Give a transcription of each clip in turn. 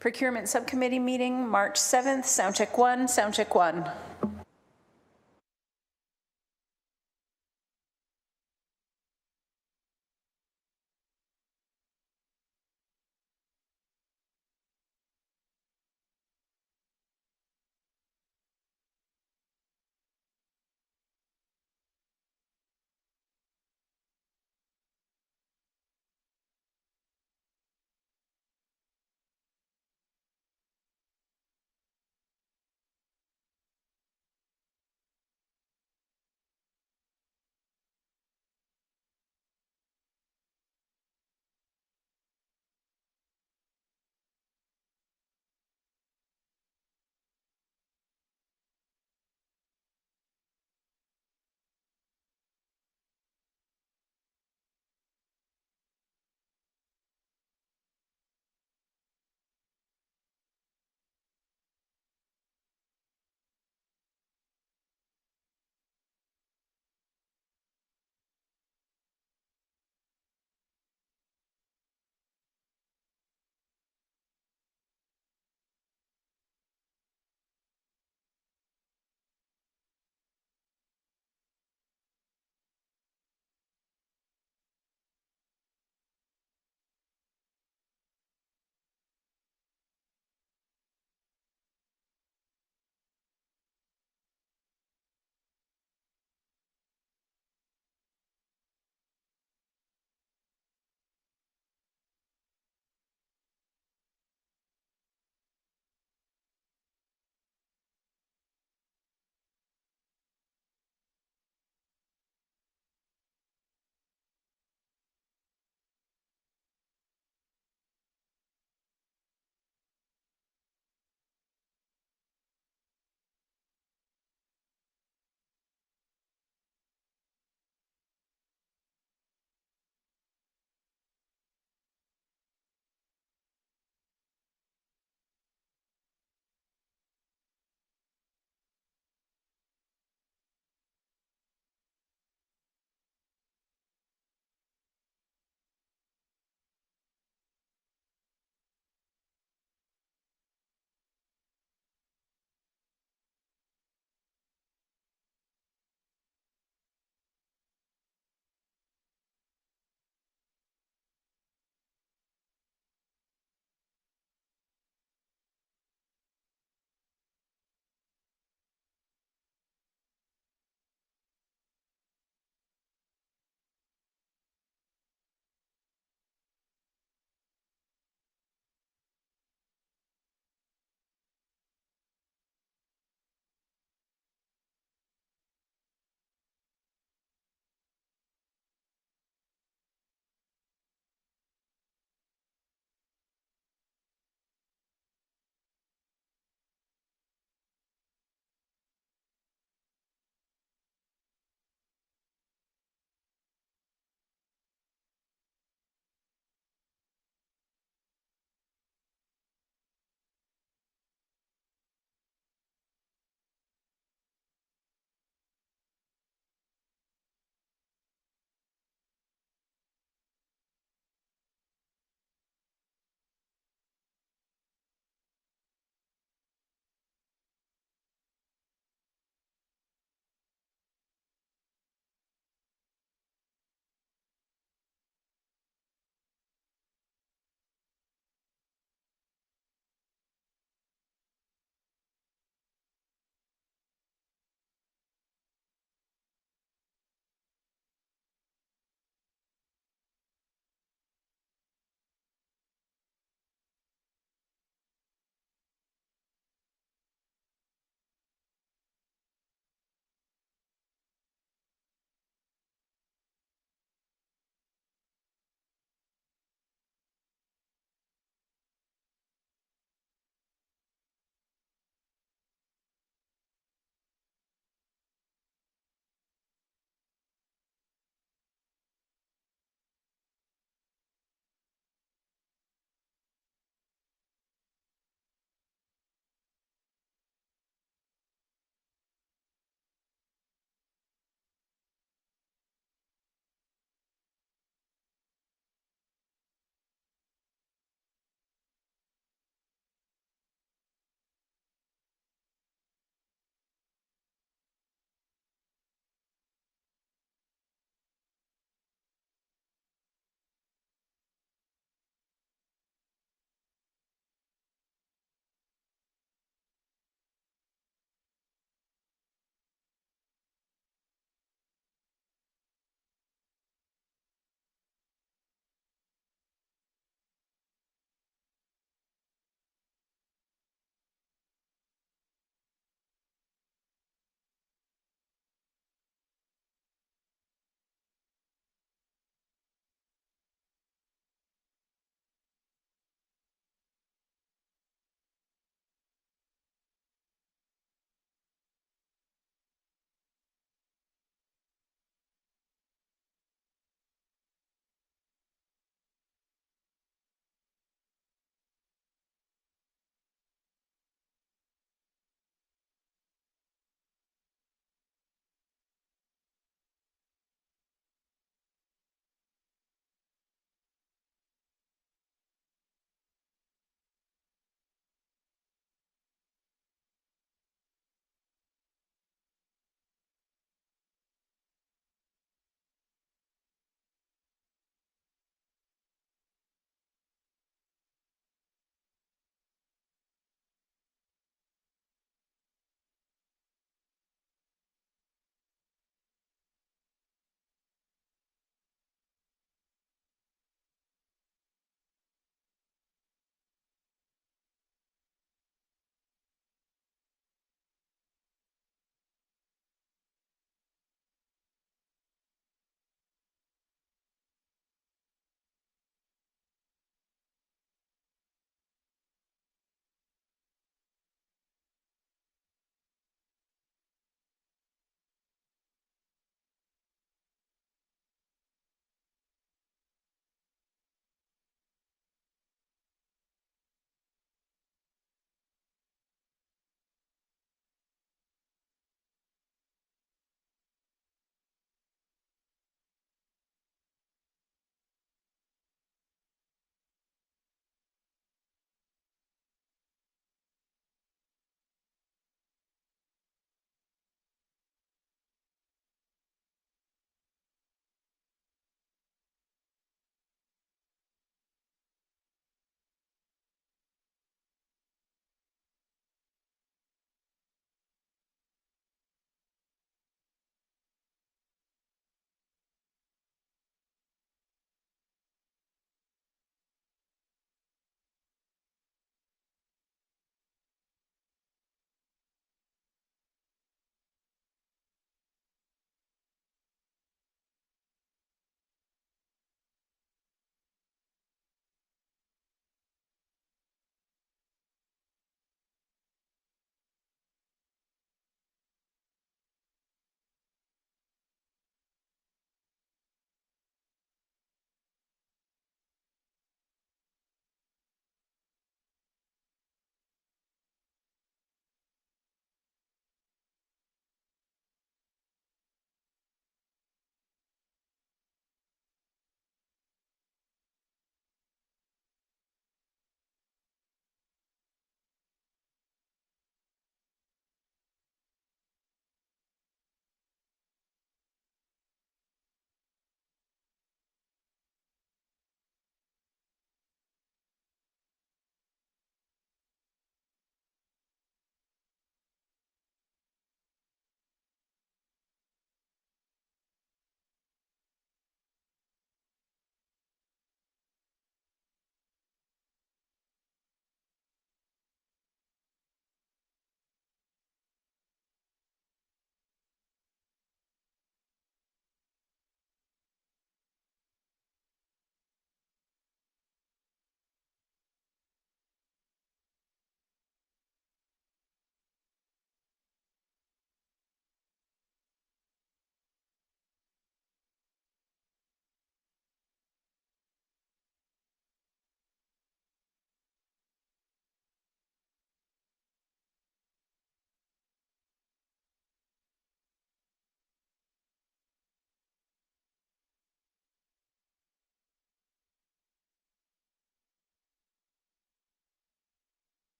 Procurement Subcommittee meeting, March 7th, sound check 1, sound check 1.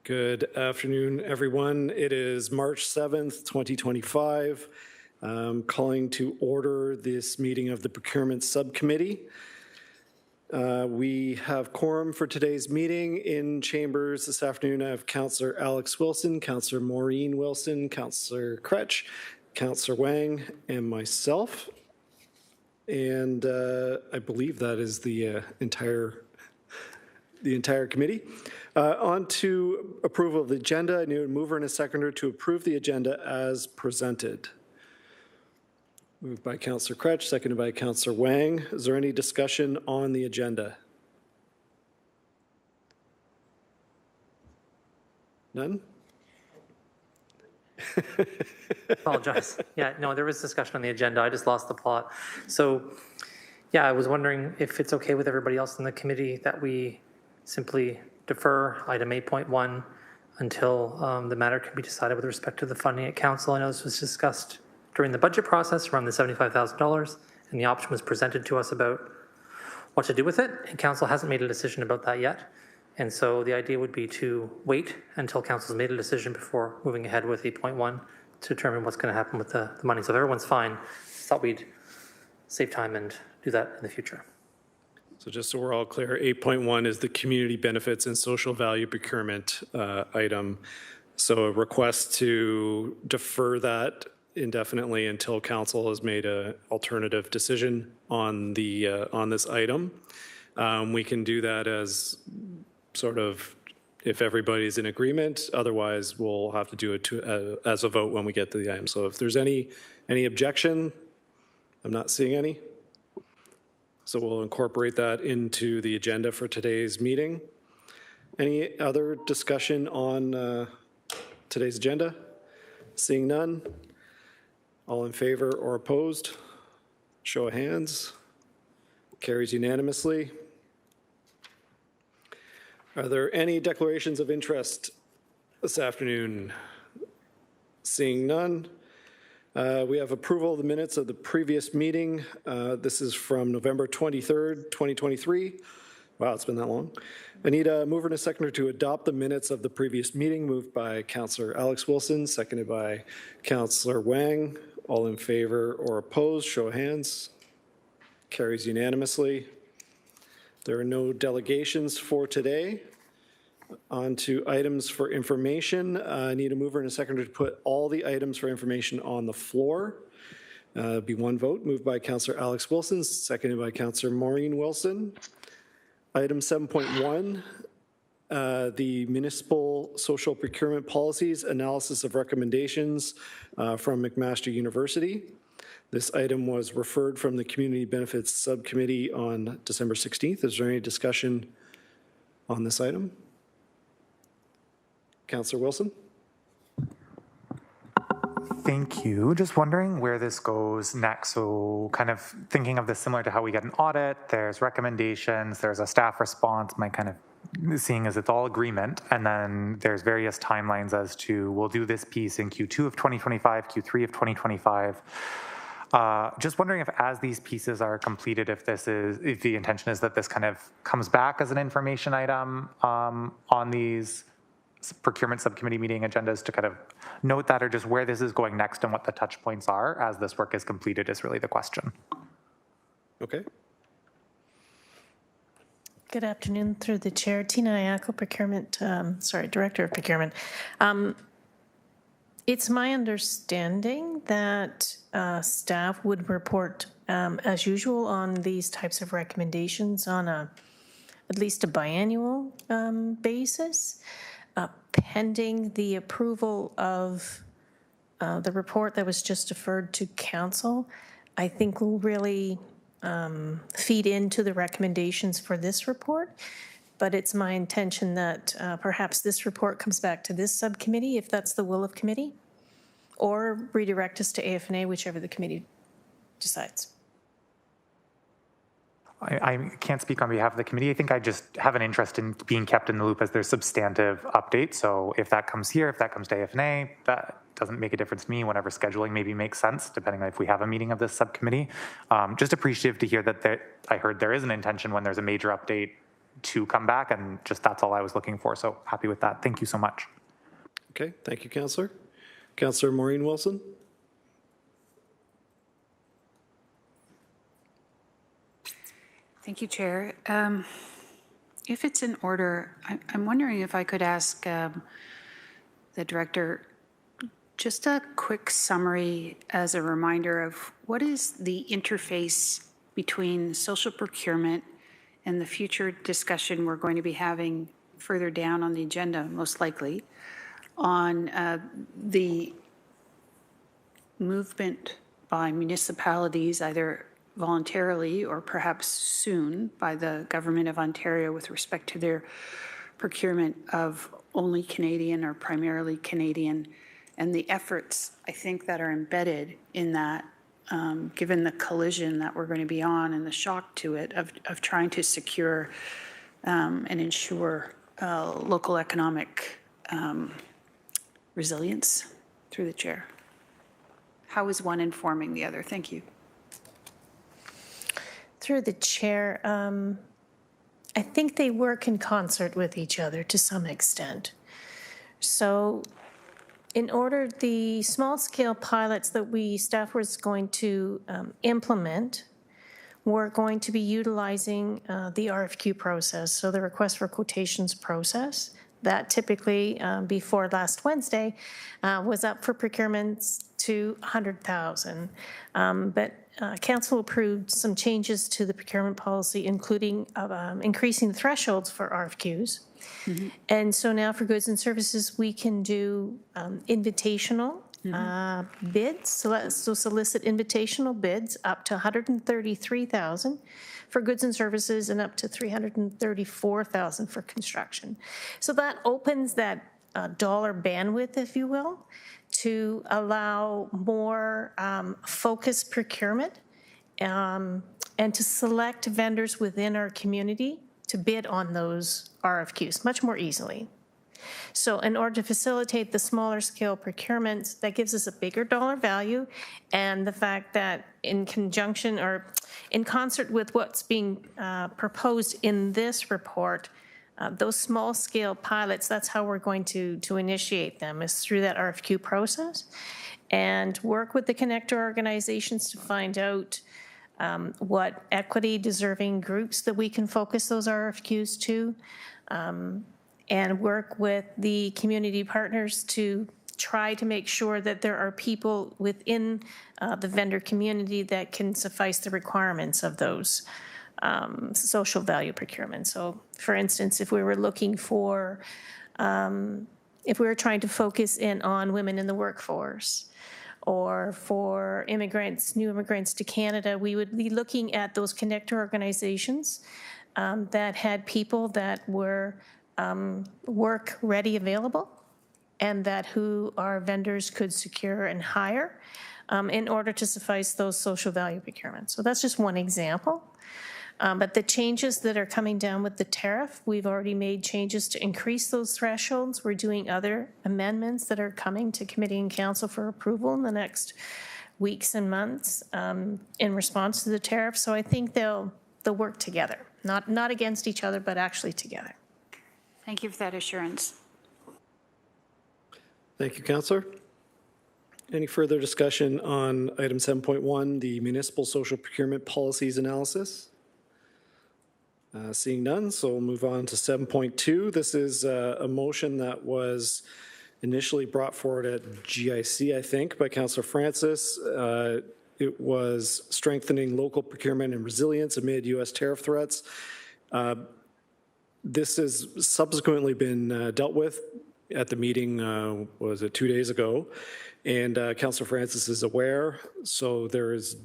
Good afternoon, everyone. It is March 7th, 2025. Calling to order this meeting of the Procurement Subcommittee. We have quorum for today's meeting in chambers this afternoon. I have Councillor Alex Wilson, Councillor Maureen Wilson, Councillor Kretsch, Councillor Wang, and myself. And I believe that is the entire committee. On to approval of the agenda. I need a mover and a seconder to approve the agenda as presented. Moved by Councillor Kretsch, seconded by Councillor Wang. Is there any discussion on the agenda? None? Apologize. Yeah, no, there was discussion on the agenda. I just lost the plot. So, yeah, I was wondering if it's okay with everybody else in the committee that we simply defer item 8.1 until the matter can be decided with respect to the funding at council. I know this was discussed during the budget process around the $75,000, and the option was presented to us about what to do with it, and council hasn't made a decision about that yet. And so the idea would be to wait until council's made a decision before moving ahead with 8.1 to determine what's going to happen with the money. So if everyone's fine, I thought we'd save time and do that in the future. So just so we're all clear, 8.1 is the community benefits and social value procurement item. So a request to defer that indefinitely until council has made an alternative decision on the on this item. We can do that as sort of if everybody's in agreement. Otherwise, we'll have to do it as a vote when we get to the item. So if there's any objection, I'm not seeing any. So we'll incorporate that into the agenda for today's meeting. Any other discussion on today's agenda? Seeing none. All in favor or opposed? Show of hands. Carries unanimously. Are there any declarations of interest this afternoon? Seeing none. We have approval of the minutes of the previous meeting. This is from November 23rd, 2023. Wow, it's been that long. I need a mover and a seconder to adopt the minutes of the previous meeting, moved by Councillor Alex Wilson, seconded by Councillor Wang. All in favor or opposed, show of hands. Carries unanimously. There are no delegations for today. On to items for information. I need a mover and a seconder to put all the items for information on the floor. Be one vote, moved by Councillor Alex Wilson, seconded by Councillor Maureen Wilson. Item 7.1, the Municipal Social Procurement Policies Analysis of Recommendations from McMaster University. This item was referred from the Community Benefits Subcommittee on December 16th. Is there any discussion on this item? Councillor Wilson? Thank you. Just wondering where this goes next. So kind of thinking of this similar to how we get an audit, there's recommendations, there's a staff response, my kind of seeing as it's all agreement, and then there's various timelines as to we'll do this piece in Q2 of 2025, Q3 of 2025. Just wondering if as these pieces are completed, if the intention is that this kind of comes back as an information item on these procurement subcommittee meeting agendas to kind of note that, or just where this is going next and what the touch points are as this work is completed is really the question. Okay. Good afternoon, through the chair. Tina Ayako, Director of Procurement. It's my understanding that staff would report as usual on these types of recommendations on at least a biannual basis. Pending the approval of the report that was just deferred to council, I think will really feed into the recommendations for this report. But it's my intention that perhaps this report comes back to this subcommittee, if that's the will of committee, or redirect us to AFNA, whichever the committee decides. I can't speak on behalf of the committee. I think I just have an interest in being kept in the loop as there's substantive updates. So if that comes here, if that comes to AFNA, that doesn't make a difference to me. Whenever scheduling maybe makes sense, depending on if we have a meeting of this subcommittee. Just appreciative to hear that I heard there is an intention when there's a major update to come back, and just that's all I was looking for. So happy with that. Thank you so much. Okay, thank you, Councillor. Councillor Maureen Wilson. Thank you, Chair. If it's in order, I'm wondering if I could ask the Director just a quick summary as a reminder of what is the interface between social procurement and the future discussion we're going to be having further down on the agenda, most likely, on the movement by municipalities, either voluntarily or perhaps soon by the Government of Ontario with respect to their procurement of only Canadian or primarily Canadian, and the efforts, I think, that are embedded in that, given the collision that we're going to be on and the shock to it of trying to secure and ensure local economic resilience. Through the chair. How is one informing the other? Thank you. Through the chair, I think they work in concert with each other to some extent. So in order, the small-scale pilots that staff was going to implement were going to be utilizing the RFQ process, so the request for quotations process. That typically, before last Wednesday, was up for procurements to $100,000. But Council approved some changes to the procurement policy, including increasing the thresholds for RFQs. Mm-hmm. And so now for goods and services, we can do invitational bids, so solicit invitational bids up to $133,000 for goods and services and up to $334,000 for construction. So that opens that dollar bandwidth, if you will, to allow more focused procurement and to select vendors within our community to bid on those RFQs much more easily. So in order to facilitate the smaller scale procurements, that gives us a bigger dollar value, and the fact that in conjunction or in concert with what's being proposed in this report, those small scale pilots, that's how we're going to initiate them, is through that RFQ process, and work with the connector organizations to find out what equity deserving groups that we can focus those RFQs to, and work with the community partners to try to make sure that there are people within the vendor community that can suffice the requirements of those social value procurement. So for instance, if we were looking for, if we were trying to focus in on women in the workforce, or for immigrants, new immigrants to Canada, we would be looking at those connector organizations that had people that were work ready available, and that who our vendors could secure and hire in order to suffice those social value procurements. So that's just one example. But the changes that are coming down with the tariff, we've already made changes to increase those thresholds. We're doing other amendments that are coming to committee and council for approval in the next weeks and months in response to the tariff. So I think they'll work together, not against each other, but actually together. Thank you for that assurance. Thank you, Councillor. Any further discussion on item 7.1, the municipal social procurement policies analysis? Seeing none, so we'll move on to 7.2. This is a motion that was initially brought forward at GIC, I think, by Councillor Francis. It was strengthening local procurement and resilience amid U.S. tariff threats. This has subsequently been dealt with at the meeting, was it 2 days ago? And Councillor Francis is aware, so there is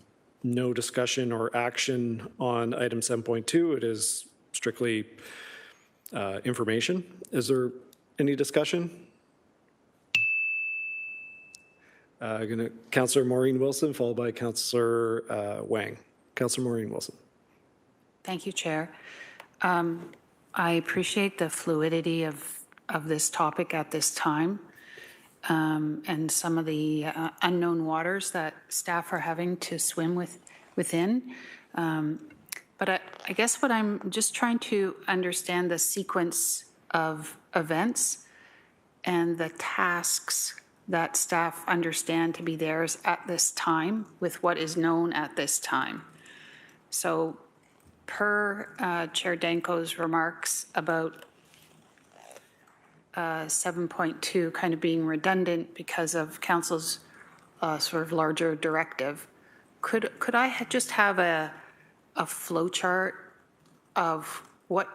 no discussion or action on item 7.2. It is strictly information. Is there any discussion? Councillor Maureen Wilson, followed by Councillor Wang. Councillor Maureen Wilson. Thank you, Chair. I appreciate the fluidity of this topic at this time, and some of the unknown waters that staff are having to swim within. But I guess what I'm just trying to understand the sequence of events and the tasks that staff understand to be theirs at this time with what is known at this time. So per Chair Danko's remarks about 7.2 kind of being redundant because of council's sort of larger directive, could I just have a flow chart of what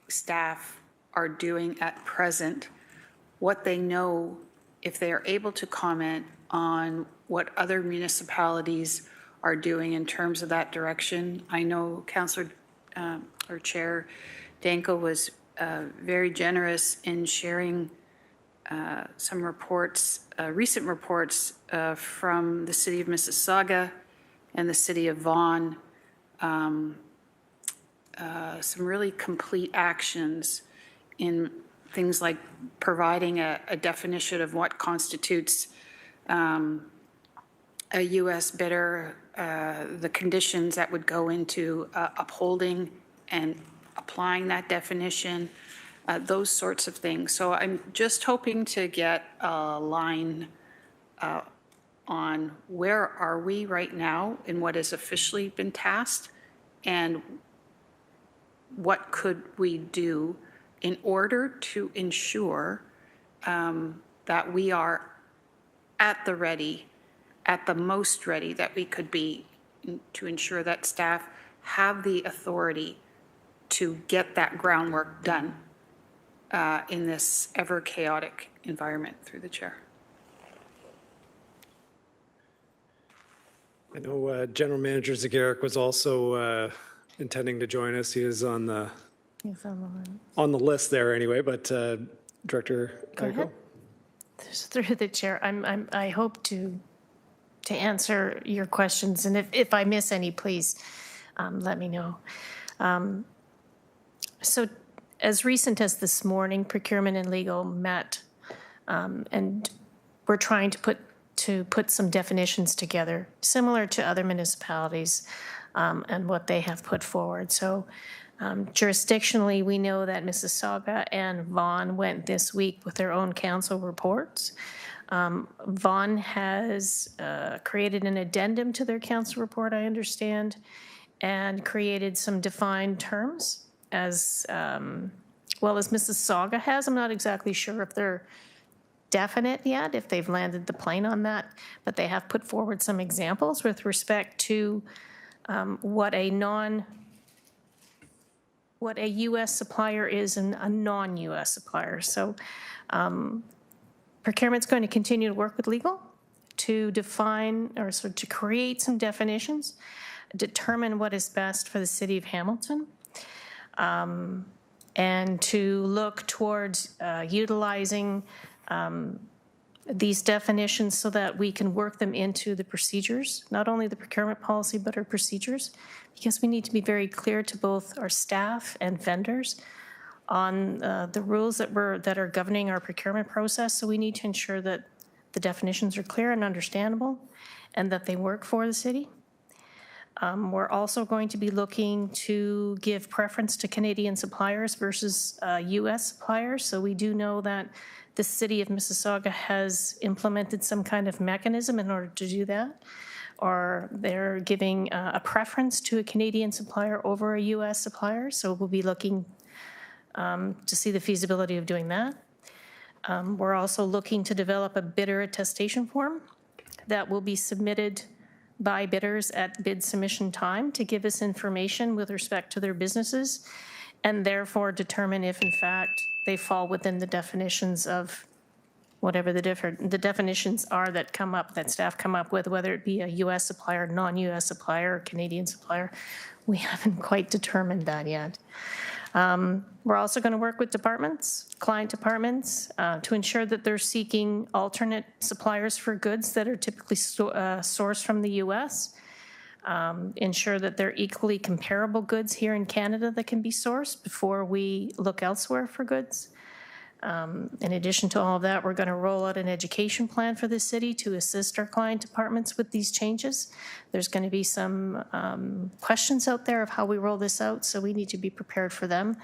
staff are doing at present, what they know, if they are able to comment on what other municipalities are doing in terms of that direction? I know Councillor or Chair Danko was very generous in sharing some reports, recent reports from the City of Mississauga and the City of Vaughan, some really complete actions in things like providing a definition of what constitutes a U.S. bidder, the conditions that would go into upholding and applying that definition, those sorts of things. So I'm just hoping to get a line on where are we right now in what has officially been tasked, and what could we do in order to ensure that we are at the ready, at the most ready that we could be, to ensure that staff have the authority to get that groundwork done in this ever chaotic environment. Through the chair. I know General Manager Zagaric was also intending to join us. He is on the list there anyway, but Director Danko. Through the chair, I hope to answer your questions, and if I miss any, please let me know. So as recent as this morning, Procurement and Legal met, and we're trying to put some definitions together, similar to other municipalities and what they have put forward. So jurisdictionally, we know that Mississauga and Vaughan went this week with their own council reports. Vaughan has created an addendum to their council report, I understand, and created some defined terms as well as Mississauga has. I'm not exactly sure if they're definite yet, if they've landed the plane on that, but they have put forward some examples with respect to what a U.S. supplier is and a non-U.S. supplier. So Procurement's going to continue to work with legal to define, or sort of to create some definitions, determine what is best for the city of Hamilton, and to look towards utilizing these definitions so that we can work them into the procedures, not only the procurement policy, but our procedures, because we need to be very clear to both our staff and vendors on the rules that are governing our procurement process. So we need to ensure that the definitions are clear and understandable and that they work for the city. We're also going to be looking to give preference to Canadian suppliers versus U.S. suppliers. So we do know that the city of Mississauga has implemented some kind of mechanism in order to do that, or they're giving a preference to a Canadian supplier over a U.S. supplier. So we'll be looking to see the feasibility of doing that. We're also looking to develop a bidder attestation form that will be submitted by bidders at bid submission time to give us information with respect to their businesses, and therefore determine if in fact they fall within the definitions of whatever the definitions are that come up, that staff come up with, whether it be a U.S. supplier, non-U.S. supplier, or Canadian supplier. We haven't quite determined that yet. We're also going to work with departments, client departments, to ensure that they're seeking alternate suppliers for goods that are typically sourced from the U.S., ensure that they're equally comparable goods here in Canada that can be sourced before we look elsewhere for goods. In addition to all of that, we're going to roll out an education plan for the city to assist our client departments with these changes. There's going to be some questions out there of how we roll this out, so we need to be prepared for them.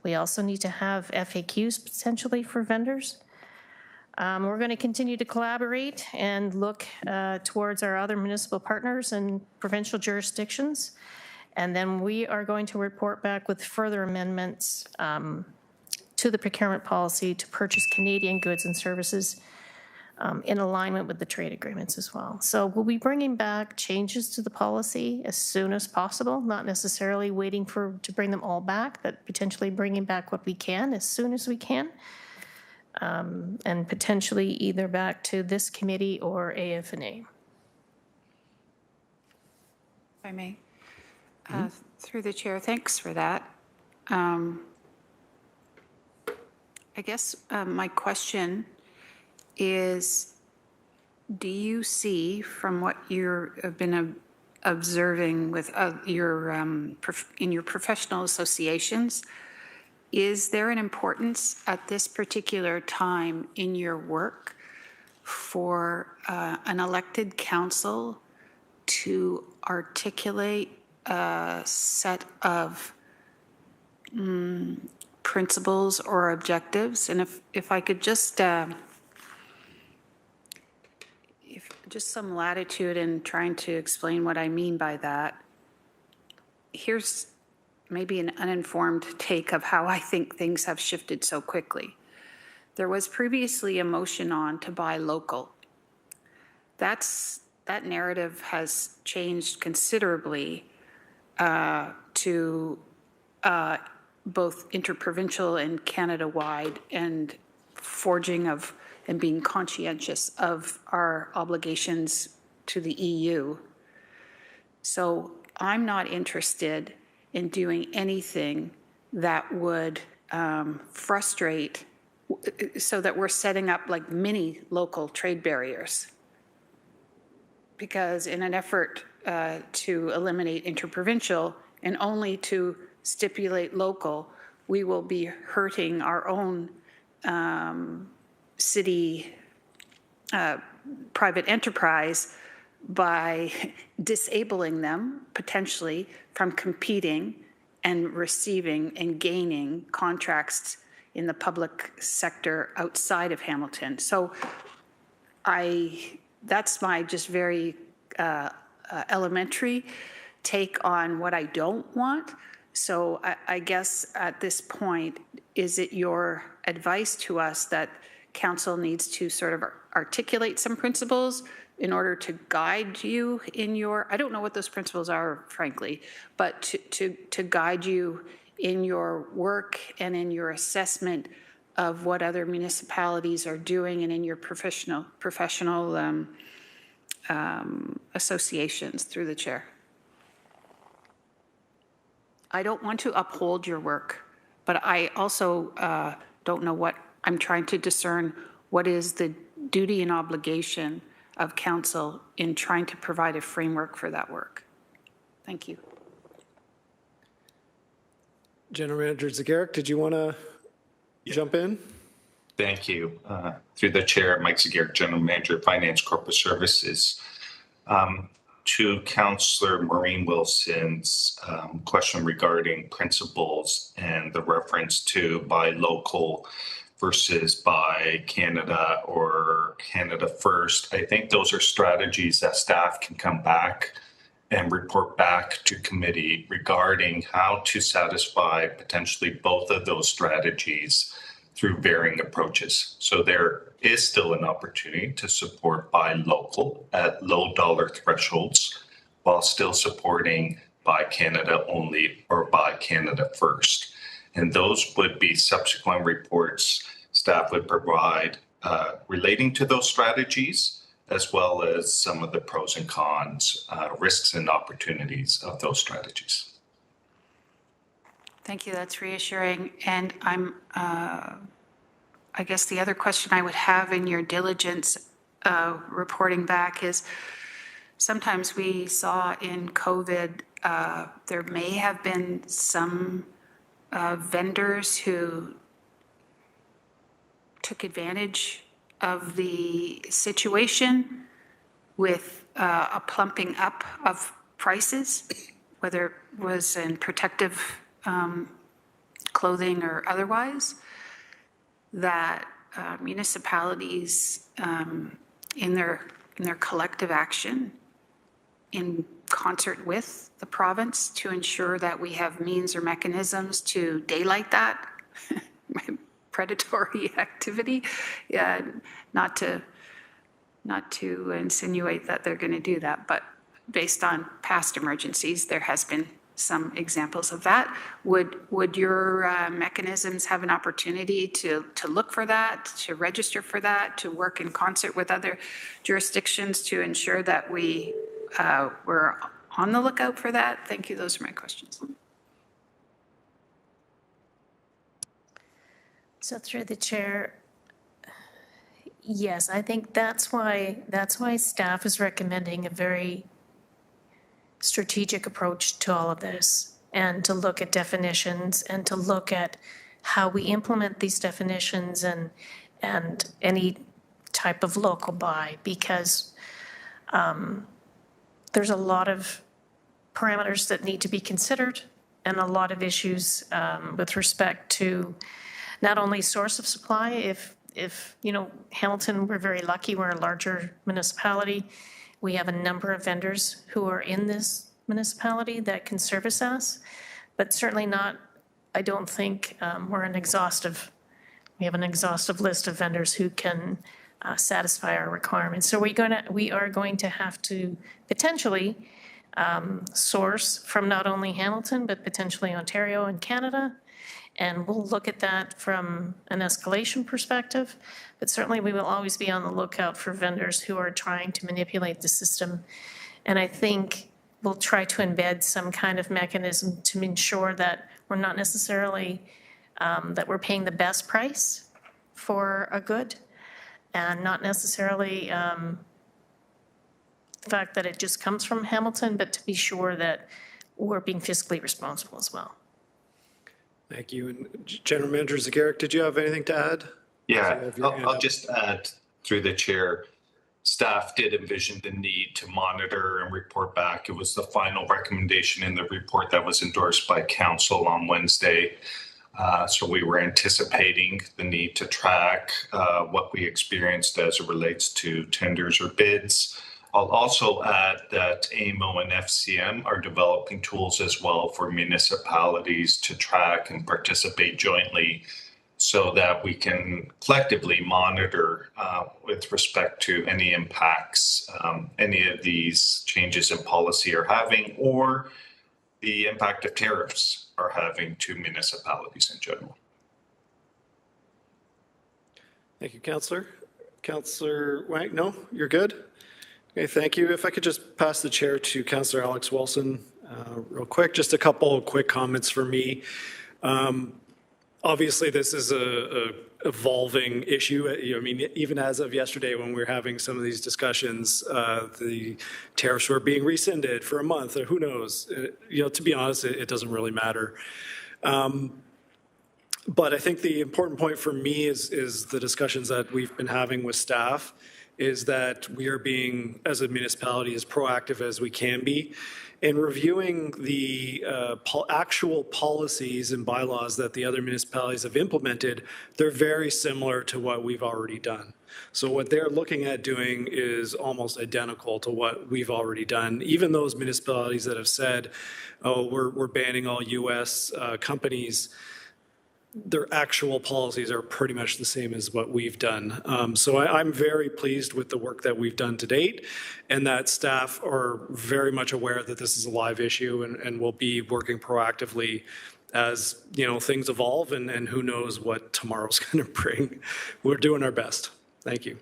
We also need to have FAQs potentially for vendors. We're going to continue to collaborate and look towards our other municipal partners and provincial jurisdictions. And then we are going to report back with further amendments to the procurement policy to purchase Canadian goods and services in alignment with the trade agreements as well. So we'll be bringing back changes to the policy as soon as possible, not necessarily waiting to bring them all back, but potentially bringing back what we can as soon as we can. And potentially either back to this committee or AFNA. If I may, through the chair, thanks for that. I guess my question is, do you see from what you have been observing with in your professional associations, is there an importance at this particular time in your work for an elected council to articulate a set of principles or objectives? And if I could just, just some latitude in trying to explain what I mean by that, here's maybe an uninformed take of how I think things have shifted so quickly. There was previously a motion on to buy local. That narrative has changed considerably to both interprovincial and Canada-wide, and forging of and being conscientious of our obligations to the EU. So I'm not interested in doing anything that would frustrate, so that we're setting up like mini local trade barriers. Because in an effort to eliminate interprovincial and only to stipulate local, we will be hurting our own city private enterprise by disabling them potentially from competing and receiving and gaining contracts in the public sector outside of Hamilton. So that's my just very elementary take on what I don't want. So I guess at this point, is it your advice to us that council needs to sort of articulate some principles in order to guide you in your, I don't know what those principles are, frankly, but to guide you in your work and in your assessment of what other municipalities are doing and in your professional associations, through the chair? I don't want to uphold your work, but I also don't know what, I'm trying to discern what is the duty and obligation of council in trying to provide a framework for that work. Thank you. General Manager Zagarek, did you want to jump in? Thank you. Through the chair, Mike Zagarek, General Manager, Finance Corporate Services. To Councillor Maureen Wilson's question regarding principles and the reference to buy local versus buy Canada or Canada first, I think those are strategies that staff can come back and report back to committee regarding how to satisfy potentially both of those strategies through varying approaches. So there is still an opportunity to support buy local at low dollar thresholds while still supporting buy Canada only or buy Canada first. And those would be subsequent reports staff would provide relating to those strategies, as well as some of the pros and cons, risks and opportunities of those strategies. Thank you, that's reassuring. And I guess the other question I would have in your diligence reporting back is, sometimes we saw in COVID, there may have been some vendors who took advantage of the situation with a plumping up of prices, whether it was in protective clothing or otherwise, that municipalities in their collective action in concert with the province to ensure that we have means or mechanisms to daylight that predatory activity. Not to insinuate that they're going to do that, but based on past emergencies, there has been some examples of that. Would your mechanisms have an opportunity to look for that, to register for that, to work in concert with other jurisdictions to ensure that we're on the lookout for that? Thank you. Those are my questions. So through the chair, yes, I think that's why staff is recommending a very strategic approach to all of this, and to look at definitions and to look at how we implement these definitions and any type of local buy, because there's a lot of parameters that need to be considered and a lot of issues with respect to not only source of supply. If you know, Hamilton, we're very lucky, we're a larger municipality. We have a number of vendors who are in this municipality that can service us, but certainly not, I don't think we have an exhaustive list of vendors who can satisfy our requirements. So we are going to have to potentially source from not only Hamilton, but potentially Ontario and Canada. And we'll look at that from an escalation perspective, but certainly we will always be on the lookout for vendors who are trying to manipulate the system. And I think we'll try to embed some kind of mechanism to ensure that we're not necessarily, that we're paying the best price for a good, and not necessarily the fact that it just comes from Hamilton, but to be sure that we're being fiscally responsible as well. Thank you. And General Manager Zagarek, did you have anything to add? Yeah, I'll just add through the chair. Staff did envision the need to monitor and report back. It was the final recommendation in the report that was endorsed by council on Wednesday. So we were anticipating the need to track what we experienced as it relates to tenders or bids. I'll also add that AMO and FCM are developing tools as well for municipalities to track and participate jointly so that we can collectively monitor with respect to any impacts any of these changes in policy are having, or the impact of tariffs are having to municipalities in general. Thank you, Councillor. Councillor Wang, no, you're good? Okay, thank you. If I could just pass the chair to Councillor Alex Wilson real quick. Just a couple of quick comments for me. Obviously, this is a evolving issue. I mean, even as of yesterday, when we were having some of these discussions, the tariffs were being rescinded for a month, or who knows? To be honest, it doesn't really matter. But I think the important point for me is the discussions that we've been having with staff, is that we are being, as a municipality, as proactive as we can be in reviewing the actual policies and bylaws that the other municipalities have implemented. They're very similar to what we've already done. So what they're looking at doing is almost identical to what we've already done. Even those municipalities that have said, oh, we're banning all US companies, their actual policies are pretty much the same as what we've done. So I'm very pleased with the work that we've done to date, and that staff are very much aware that this is a live issue, and will be working proactively as things evolve, and who knows what tomorrow's going to bring. We're doing our best. Thank you.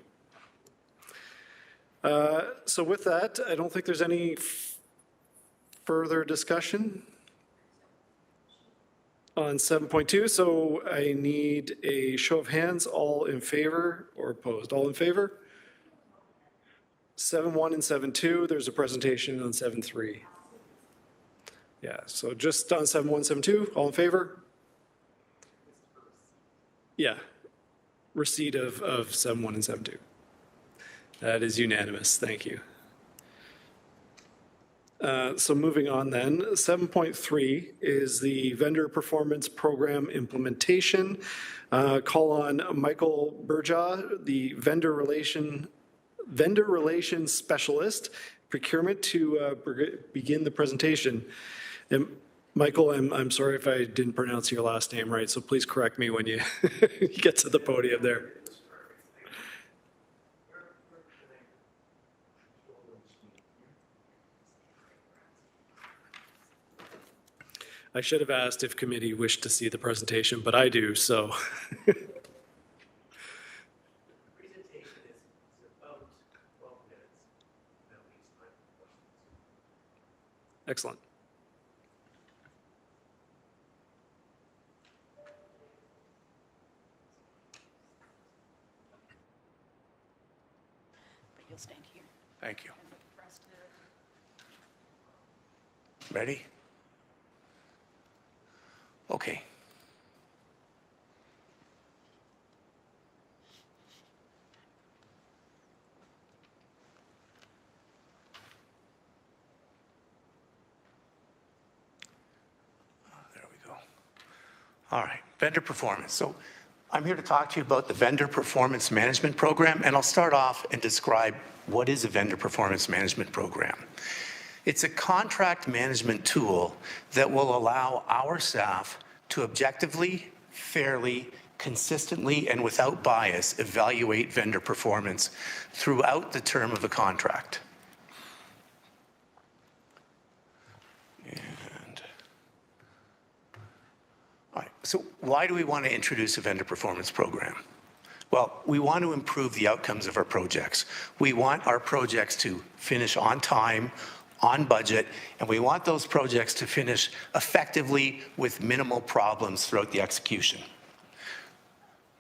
So with that, I don't think there's any further discussion on 7.2, so I need a show of hands, all in favor or opposed? All in favor? 7.1 and 7.2, there's a presentation on 7.3. Yeah, so just on 7.1, 7.2, all in favor? Yeah. receipt of 7.1 and 7.2. That is unanimous. Thank you. So moving on then, 7.3 is the vendor performance program implementation. Call on Michael Burjaw, the vendor relations specialist, procurement, to begin the presentation. And Michael, I'm sorry if I didn't pronounce your last name right, so please correct me when you you get to the podium there. I should have asked if committee wished to see the presentation, but I do, so. Excellent. You'll stand here. Thank you. Ready? Okay. There we go. All right, vendor performance. So I'm here to talk to you about the Vendor Performance Management Program, and I'll start off and describe what is a Vendor Performance Management Program. It's a contract management tool that will allow our staff to objectively, fairly, consistently, and without bias evaluate vendor performance throughout the term of a contract. All right, so why do we want to introduce a vendor performance program? Well, we want to improve the outcomes of our projects. We want our projects to finish on time, on budget, and we want those projects to finish effectively with minimal problems throughout the execution.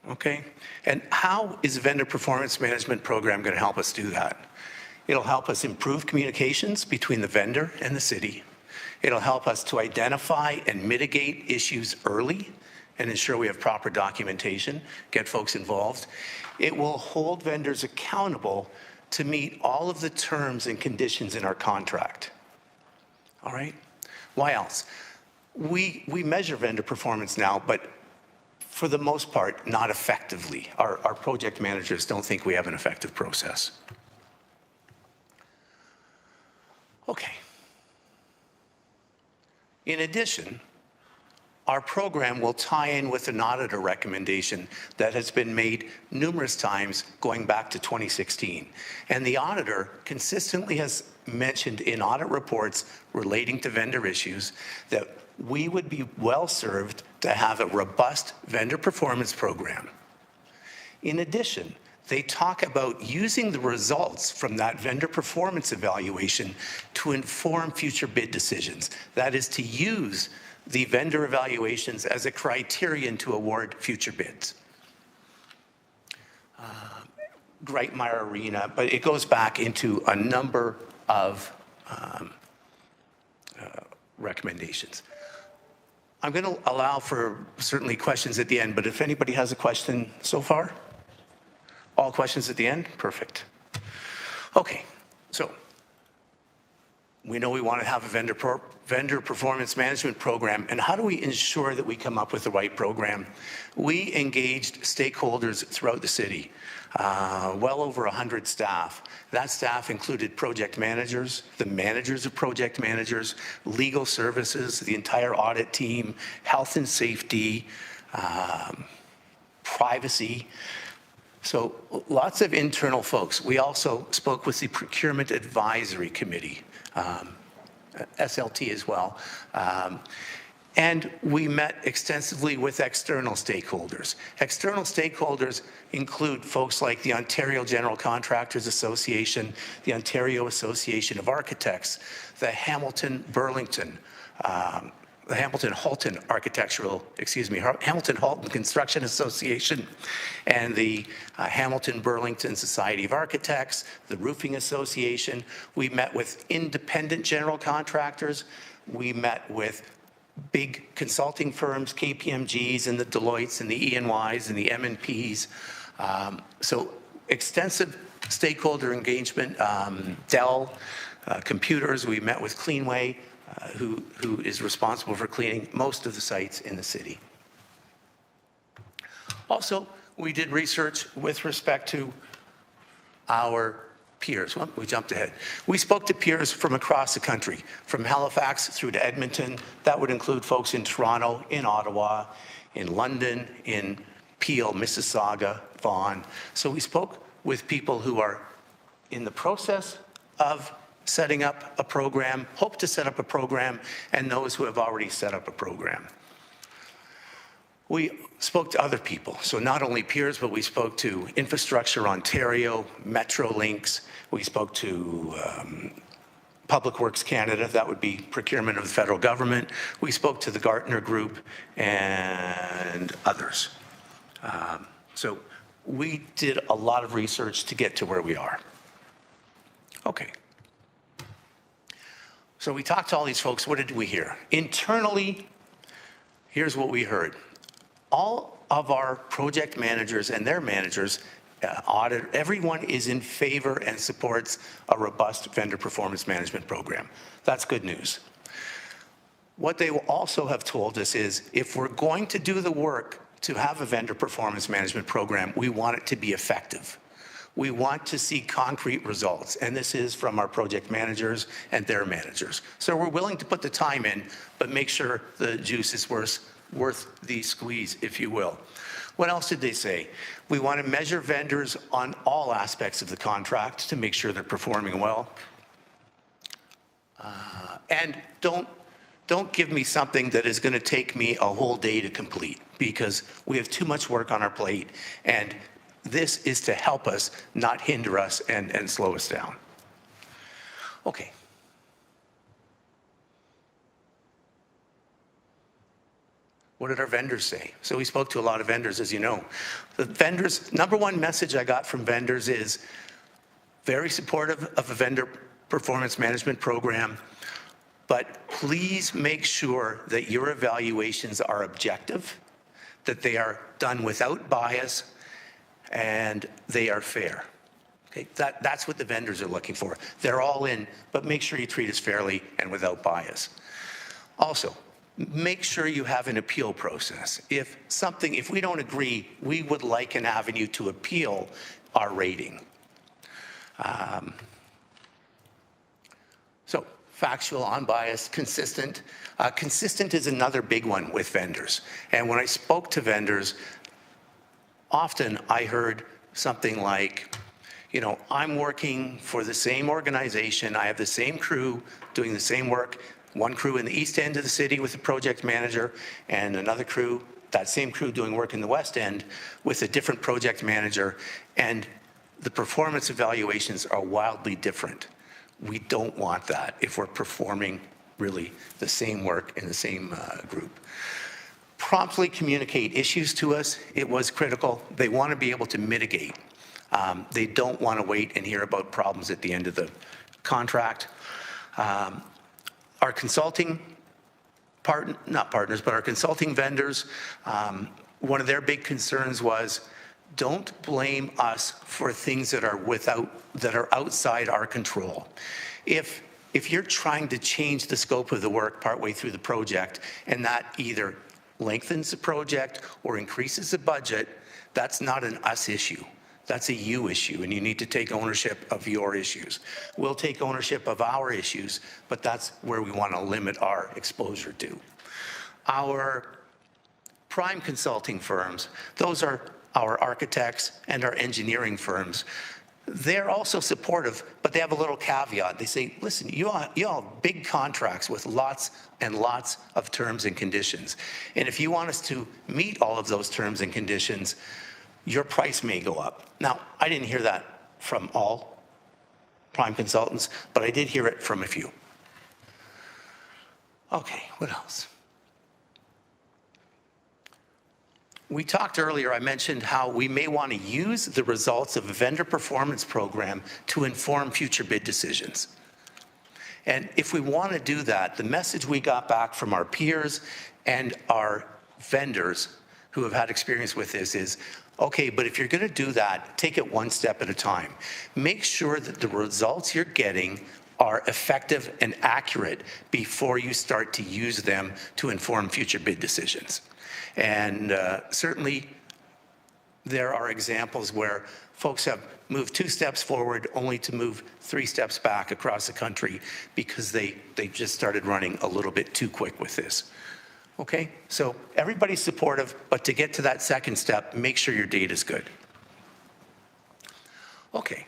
Okay? And how is a vendor performance management program going to help us do that? It'll help us improve communications between the vendor and the city. It'll help us to identify and mitigate issues early and ensure we have proper documentation, get folks involved. It will hold vendors accountable to meet all of the terms and conditions in our contract. All right? Why else? We measure vendor performance now, but for the most part, not effectively. Our project managers don't think we have an effective process. Okay. In addition, our program will tie in with an auditor recommendation that has been made numerous times going back to 2016. And the auditor consistently has mentioned in audit reports relating to vendor issues that we would be well served to have a robust vendor performance program. In addition, they talk about using the results from that vendor performance evaluation to inform future bid decisions. That is, to use the vendor evaluations as a criterion to award future bids. Greitmeyer Arena, but it goes back into a number of recommendations. I'm going to allow for certainly questions at the end, but if anybody has a question so far? All questions at the end? Perfect. Okay, so we know we want to have a vendor performance management program, and how do we ensure that we come up with the right program? We engaged stakeholders throughout the city, well over 100 staff. That staff included project managers, the managers of project managers, legal services, the entire audit team, health and safety, privacy. So lots of internal folks. We also spoke with the Procurement Advisory Committee, SLT as well. And we met extensively with external stakeholders. External stakeholders include folks like the Ontario General Contractors Association, the Ontario Association of Architects, the Hamilton Halton Construction Association, and the Hamilton Burlington Society of Architects, the Roofing Association. We met with independent general contractors. We met with big consulting firms, KPMGs and the Deloittes and the ENYs and the M&Ps. So extensive stakeholder engagement, Dell, computers, we met with Cleanway, who is responsible for cleaning most of the sites in the city. Also, we did research with respect to our peers. Well, we jumped ahead. We spoke to peers from across the country, from Halifax through to Edmonton. That would include folks in Toronto, in Ottawa, in London, in Peel, Mississauga, Vaughan. So we spoke with people who are in the process of setting up a program, hope to set up a program, and those who have already set up a program. We spoke to other people, so not only peers, but we spoke to Infrastructure Ontario, Metrolinx, we spoke to Public Works Canada, that would be procurement of the federal government, we spoke to the Gartner Group and others. So we did a lot of research to get to where we are. Okay. So we talked to all these folks, what did we hear? Internally, here's what we heard. All of our project managers and their managers, everyone is in favor and supports a robust vendor performance management program. That's good news. What they will also have told us is if we're going to do the work to have a vendor performance management program, we want it to be effective. We want to see concrete results, and this is from our project managers and their managers. So we're willing to put the time in, but make sure the juice is worth the squeeze, if you will. What else did they say? We want to measure vendors on all aspects of the contract to make sure they're performing well. And don't give me something that is going to take me a whole day to complete, because we have too much work on our plate, and this is to help us, not hinder us and slow us down. Okay. What did our vendors say? So we spoke to a lot of vendors, as you know. The vendors, number one message I got from vendors is very supportive of a vendor performance management program, but please make sure that your evaluations are objective, that they are done without bias, and they are fair. Okay, that's what the vendors are looking for. They're all in, but make sure you treat us fairly and without bias. Also, make sure you have an appeal process. If we don't agree, we would like an avenue to appeal our rating. So factual, unbiased, consistent. Consistent is another big one with vendors. And when I spoke to vendors, often I heard something like, you know, I'm working for the same organization, I have the same crew doing the same work, one crew in the east end of the city with a project manager, and another crew, that same crew doing work in the west end with a different project manager, and the performance evaluations are wildly different. We don't want that if we're performing really the same work in the same group. Promptly communicate issues to us. It was critical. They want to be able to mitigate. They don't want to wait and hear about problems at the end of the contract. Our consulting not partners, but our consulting vendors, one of their big concerns was, don't blame us for things that are outside our control. If you're trying to change the scope of the work partway through the project, and that either lengthens the project or increases the budget, that's not an us issue. That's a you issue, and you need to take ownership of your issues. We'll take ownership of our issues, but that's where we want to limit our exposure to. Our prime consulting firms, those are our architects and our engineering firms. They're also supportive, but they have a little caveat. They say, listen, you all have big contracts with lots and lots of terms and conditions. And if you want us to meet all of those terms and conditions, your price may go up. Now, I didn't hear that from all prime consultants, but I did hear it from a few. Okay, what else? We talked earlier, I mentioned how we may want to use the results of a vendor performance program to inform future bid decisions. And if we want to do that, the message we got back from our peers and our vendors who have had experience with this is, okay, but if you're going to do that, take it one step at a time. Make sure that the results you're getting are effective and accurate before you start to use them to inform future bid decisions. And certainly there are examples where folks have moved 2 steps forward only to move 3 steps back across the country because they just started running a little bit too quick with this. Okay, so everybody's supportive, but to get to that second step, make sure your data is good. Okay,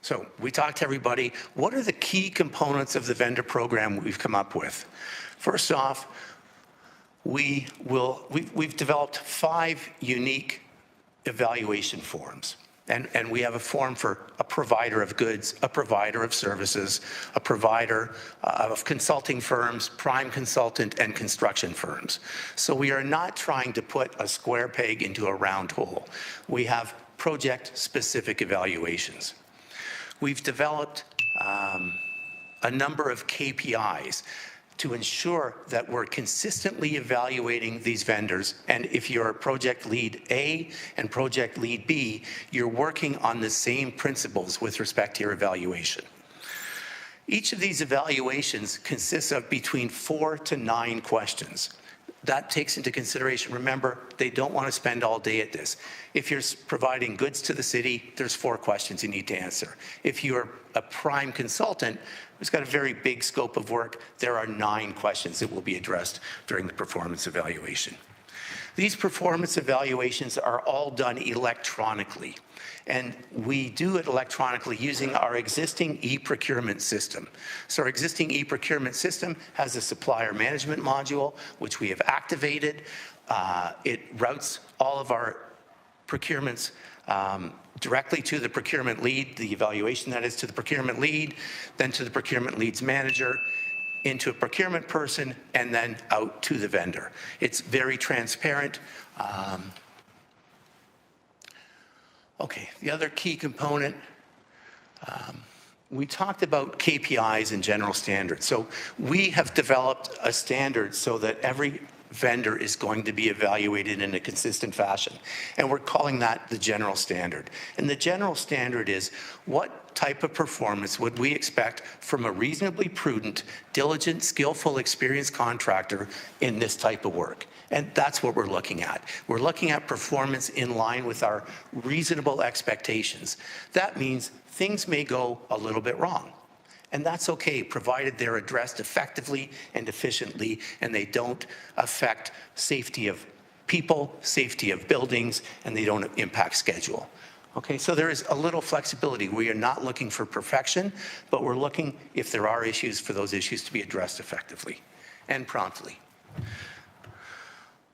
so we talked to everybody. What are the key components of the vendor program we've come up with? First off, we've developed 5 unique evaluation forms. And we have a form for a provider of goods, a provider of services, a provider of consulting firms, prime consultant, and construction firms. So we are not trying to put a square peg into a round hole. We have project-specific evaluations. We've developed a number of KPIs to ensure that we're consistently evaluating these vendors. And if you're project lead A and project lead B, you're working on the same principles with respect to your evaluation. Each of these evaluations consists of between 4 to 9 questions. That takes into consideration, remember, they don't want to spend all day at this. If you're providing goods to the city, there's 4 questions you need to answer. If you're a prime consultant who's got a very big scope of work, there are 9 questions that will be addressed during the performance evaluation. These performance evaluations are all done electronically, and we do it electronically using our existing e-procurement system. So our existing e-procurement system has a supplier management module, which we have activated. It routes all of our procurements directly to the procurement lead, the evaluation that is to the procurement lead, then to the procurement lead's manager, into a procurement person, and then out to the vendor. It's very transparent. Okay, the other key component, we talked about KPIs and general standards. So we have developed a standard so that every vendor is going to be evaluated in a consistent fashion. And we're calling that the general standard. And the general standard is, what type of performance would we expect from a reasonably prudent, diligent, skillful, experienced contractor in this type of work? And that's what we're looking at. We're looking at performance in line with our reasonable expectations. That means things may go a little bit wrong. And that's okay, provided they're addressed effectively and efficiently, and they don't affect safety of people, safety of buildings, and they don't impact schedule. Okay, so there is a little flexibility. We are not looking for perfection, but we're looking, if there are issues, for those issues to be addressed effectively and promptly.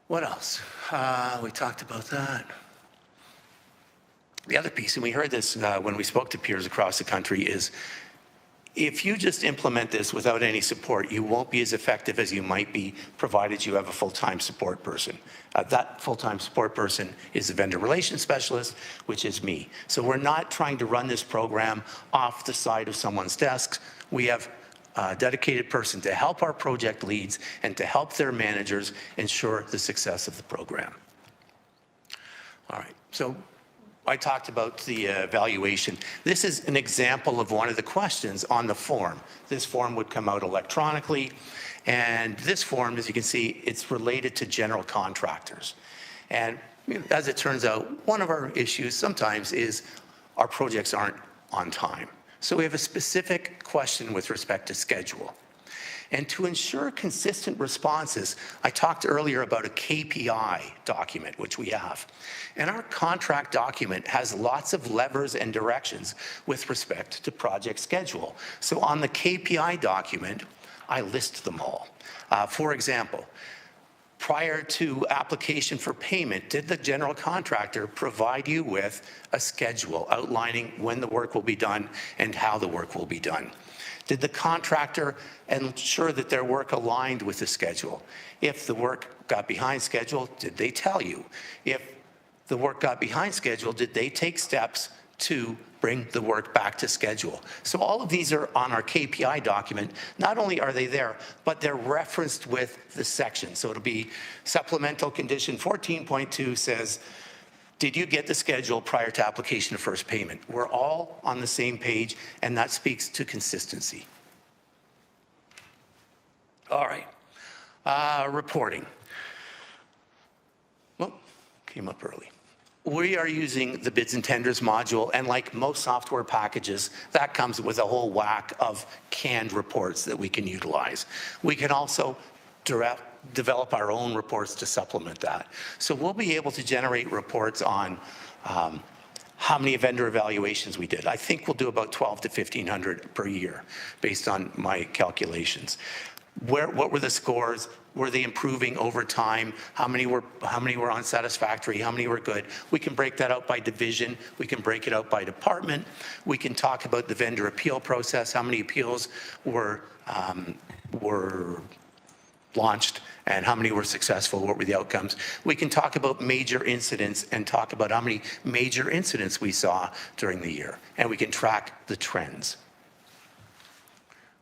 What else? We talked about that. The other piece, and we heard this when we spoke to peers across the country, is if you just implement this without any support, you won't be as effective as you might be, provided you have a full-time support person. That full-time support person is the vendor relations specialist, which is me. So we're not trying to run this program off the side of someone's desk. We have a dedicated person to help our project leads and to help their managers ensure the success of the program. All right, so I talked about the evaluation. This is an example of one of the questions on the form. This form would come out electronically, and this form, as you can see, it's related to general contractors. And as it turns out, one of our issues sometimes is our projects aren't on time. So we have a specific question with respect to schedule. And to ensure consistent responses, I talked earlier about a KPI document, which we have. And our contract document has lots of levers and directions with respect to project schedule. So on the KPI document, I list them all. For example, prior to application for payment, did the general contractor provide you with a schedule outlining when the work will be done and how the work will be done? Did the contractor ensure that their work aligned with the schedule? If the work got behind schedule, did they tell you? If the work got behind schedule, did they take steps to bring the work back to schedule. So all of these are on our KPI document. Not only are they there, but they're referenced with the section. So it'll be supplemental condition 14.2 says, did you get the schedule prior to application of first payment? We're all on the same page, and that speaks to consistency. All right, reporting. Well, came up early. We are using the bids and tenders module, and like most software packages, that comes with a whole whack of canned reports that we can utilize. We can also develop our own reports to supplement that. So we'll be able to generate reports on how many vendor evaluations we did. I think we'll do about 12 to 1,500 per year based on my calculations. What were the scores? Were they improving over time? How many were unsatisfactory? How many were good? We can break that out by division. We can break it out by department. We can talk about the vendor appeal process. How many appeals were launched and how many were successful? What were the outcomes? We can talk about major incidents and talk about how many major incidents we saw during the year. And we can track the trends.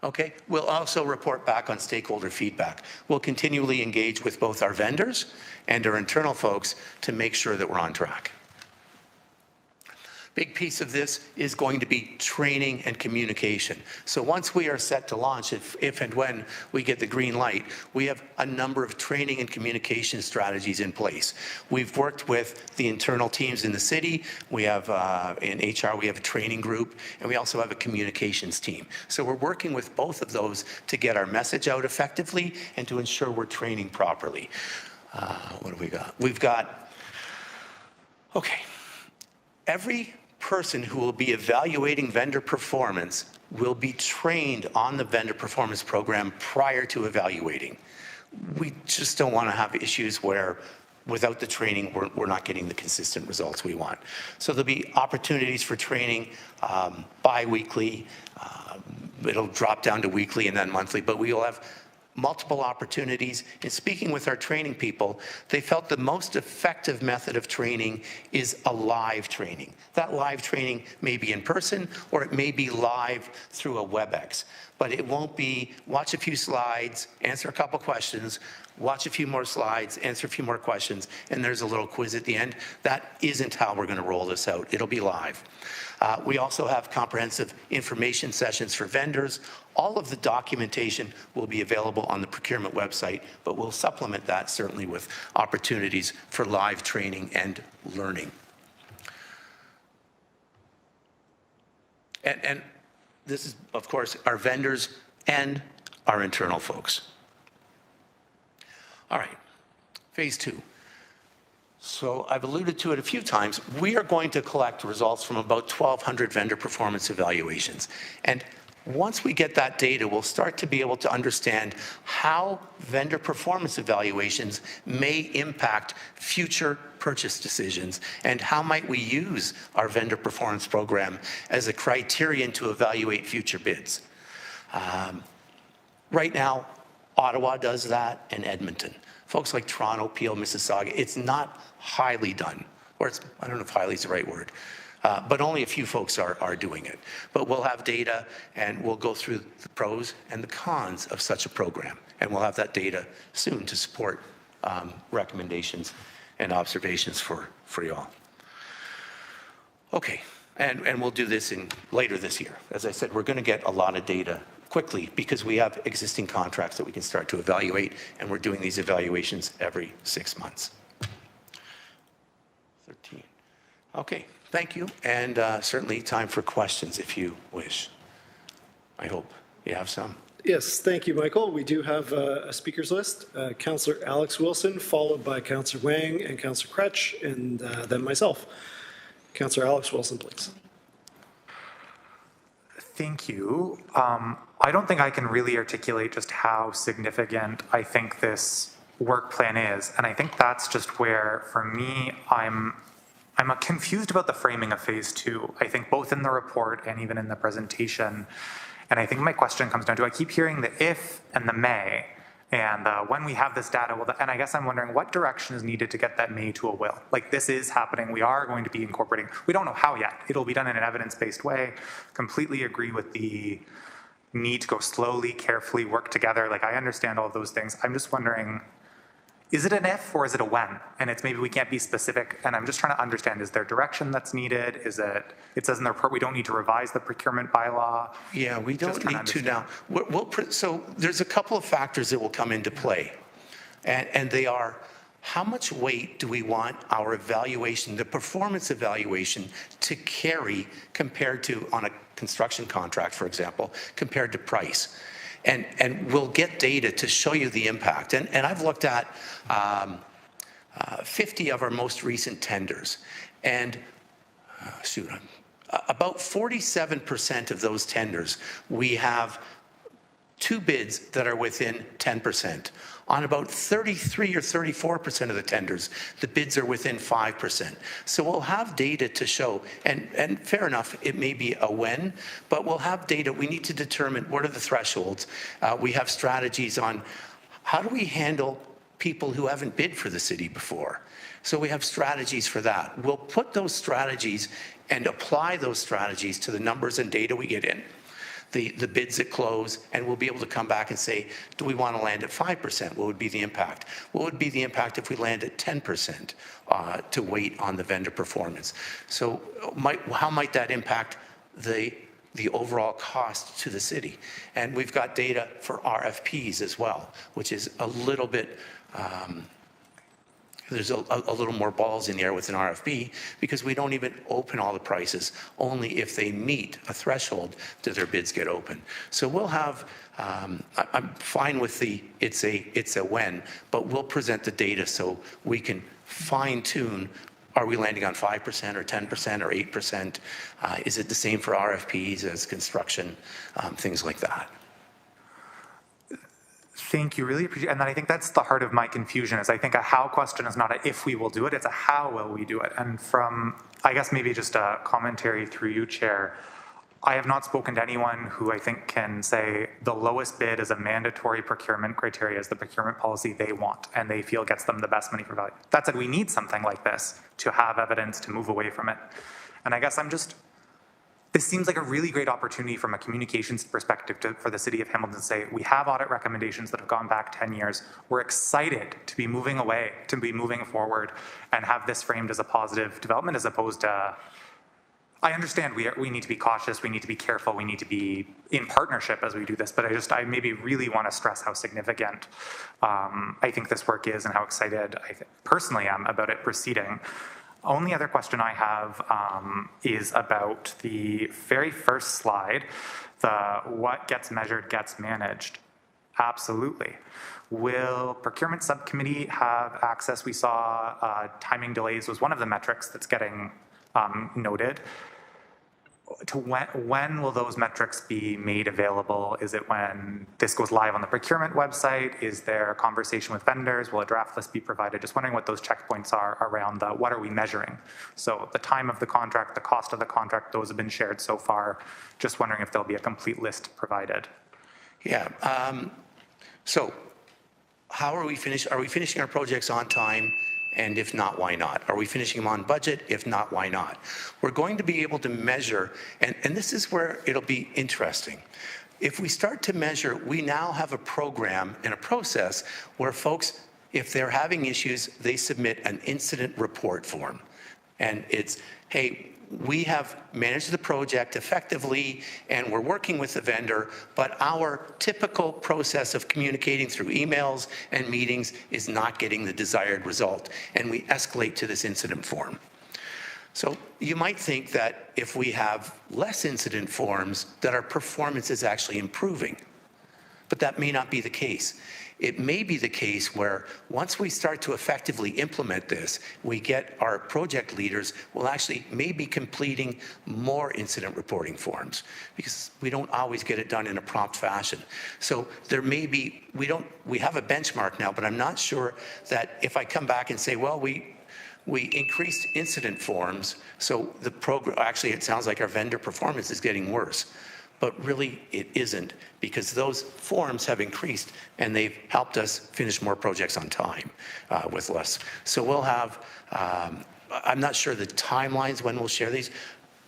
Okay, we'll also report back on stakeholder feedback. We'll continually engage with both our vendors and our internal folks to make sure that we're on track. Big piece of this is going to be training and communication. So once we are set to launch, if and when we get the green light, we have a number of training and communication strategies in place. We've worked with the internal teams in the city. We have, in HR, we have a training group, and we also have a communications team. So we're working with both of those to get our message out effectively and to ensure we're training properly. What do we got? We've got, okay, every person who will be evaluating vendor performance will be trained on the vendor performance program prior to evaluating. We just don't want to have issues where without the training, we're not getting the consistent results we want. So there'll be opportunities for training bi-weekly. It'll drop down to weekly and then monthly, but we will have multiple opportunities. In speaking with our training people, they felt the most effective method of training is a live training. That live training may be in person or it may be live through a WebEx, but it won't be watch a few slides, answer a couple questions, watch a few more slides, answer a few more questions, and there's a little quiz at the end. That isn't how we're going to roll this out. It'll be live. We also have comprehensive information sessions for vendors. All of the documentation will be available on the procurement website, but we'll supplement that certainly with opportunities for live training and learning. And this is, of course, our vendors and our internal folks. All right, phase 2. So I've alluded to it a few times. We are going to collect results from about 1,200 vendor performance evaluations. And once we get that data, we'll start to be able to understand how vendor performance evaluations may impact future purchase decisions and how might we use our vendor performance program as a criterion to evaluate future bids. Right now, Ottawa does that and Edmonton. Folks like Toronto, Peel, Mississauga, it's not highly done, or it's, I don't know if highly is the right word, but only a few folks are doing it. But we'll have data and we'll go through the pros and the cons of such a program. And we'll have that data soon to support recommendations and observations for you all. Okay, and we'll do this later this year. As I said, we're going to get a lot of data quickly because we have existing contracts that we can start to evaluate, and we're doing these evaluations every 6 months. 13. Okay, thank you, and certainly time for questions if you wish. I hope you have some. Yes, thank you, Michael. We do have a speakers list. Councillor Alex Wilson, followed by Councillor Wang and Councillor Kretsch, and then myself. Councillor Alex Wilson, please. Thank you. I don't think I can really articulate just how significant I think this work plan is. And I think that's just where, for me, I'm confused about the framing of phase 2. I think both in the report and even in the presentation. And I think my question comes down to, I keep hearing the if and the may. And when we have this data, and I guess I'm wondering what direction is needed to get that may to a will. Like, this is happening. We are going to be incorporating. We don't know how yet. It'll be done in an evidence-based way. Completely agree with the need to go slowly, carefully, work together. Like, I understand all of those things. I'm just wondering, is it an if or is it a when? And it's maybe we can't be specific. And I'm just trying to understand, is there direction that's needed? Is it says in the report we don't need to revise the procurement bylaw? Yeah, we don't need to now. So there's a couple of factors that will come into play. And they are, how much weight do we want our evaluation, the performance evaluation, to carry compared to, on a construction contract, for example, compared to price? And we'll get data to show you the impact. And I've looked at 50 of our most recent tenders. And about 47% of those tenders, we have 2 bids that are within 10%. On about 33 or 34% of the tenders, the bids are within 5%. So we'll have data to show, and fair enough, it may be a when, but we'll have data. We need to determine what are the thresholds. We have strategies on how do we handle people who haven't bid for the city before. So we have strategies for that. We'll put those strategies and apply those strategies to the numbers and data we get in. The bids that close, and we'll be able to come back and say, do we want to land at 5%? What would be the impact? What would be the impact if we land at 10% to weight on the vendor performance? So how might that impact the overall cost to the city? And we've got data for RFPs as well, which is a little bit, there's a little more balls in the air with an RFP because we don't even open all the prices. Only if they meet a threshold do their bids get open. So we'll have, I'm fine with it's a when, but we'll present the data so we can fine tune. Are we landing on 5% or 10% or 8%? Is it the same for RFPs as construction? Things like that. Thank you, really appreciate it. And then I think that's the heart of my confusion is I think a how question is not a if we will do it, it's a how will we do it. And from, I guess maybe just a commentary through you, Chair, I have not spoken to anyone who I think can say the lowest bid is a mandatory procurement criteria is the procurement policy they want and they feel gets them the best money for value. That said, we need something like this to have evidence to move away from it. And I guess this seems like a really great opportunity from a communications perspective for the city of Hamilton to say, we have audit recommendations that have gone back 10 years. We're excited to be moving away, to be moving forward and have this framed as a positive development as opposed to, I understand we need to be cautious, we need to be careful, we need to be in partnership as we do this, but I maybe really want to stress how significant I think this work is and how excited I personally am about it proceeding. Only other question I have is about the very first slide, the what gets measured gets managed. Absolutely. Will procurement subcommittee have access? We saw timing delays was one of the metrics that's getting noted. To when will those metrics be made available? Is it when this goes live on the procurement website? Is there a conversation with vendors? Will a draft list be provided? Just wondering what those checkpoints are around what are we measuring? So the time of the contract, the cost of the contract, those have been shared so far. Just wondering if there'll be a complete list provided. Yeah. So how are we finishing? Are we finishing our projects on time? And if not, why not? Are we finishing them on budget? If not, why not? We're going to be able to measure, and this is where it'll be interesting. If we start to measure, we now have a program and a process where folks, if they're having issues, they submit an incident report form. And it's, hey, we have managed the project effectively and we're working with the vendor, but our typical process of communicating through emails and meetings is not getting the desired result. And we escalate to this incident form. So you might think that if we have less incident forms, that our performance is actually improving. But that may not be the case. It may be the case where once we start to effectively implement this, we get our project leaders will actually maybe completing more incident reporting forms because we don't always get it done in a prompt fashion. So there may be, we have a benchmark now, but I'm not sure that if I come back and say, well, we increased incident forms, so the program, actually it sounds like our vendor performance is getting worse. but really it isn't, because those forms have increased and they've helped us finish more projects on time with less. So we'll have, I'm not sure the timelines when we'll share these.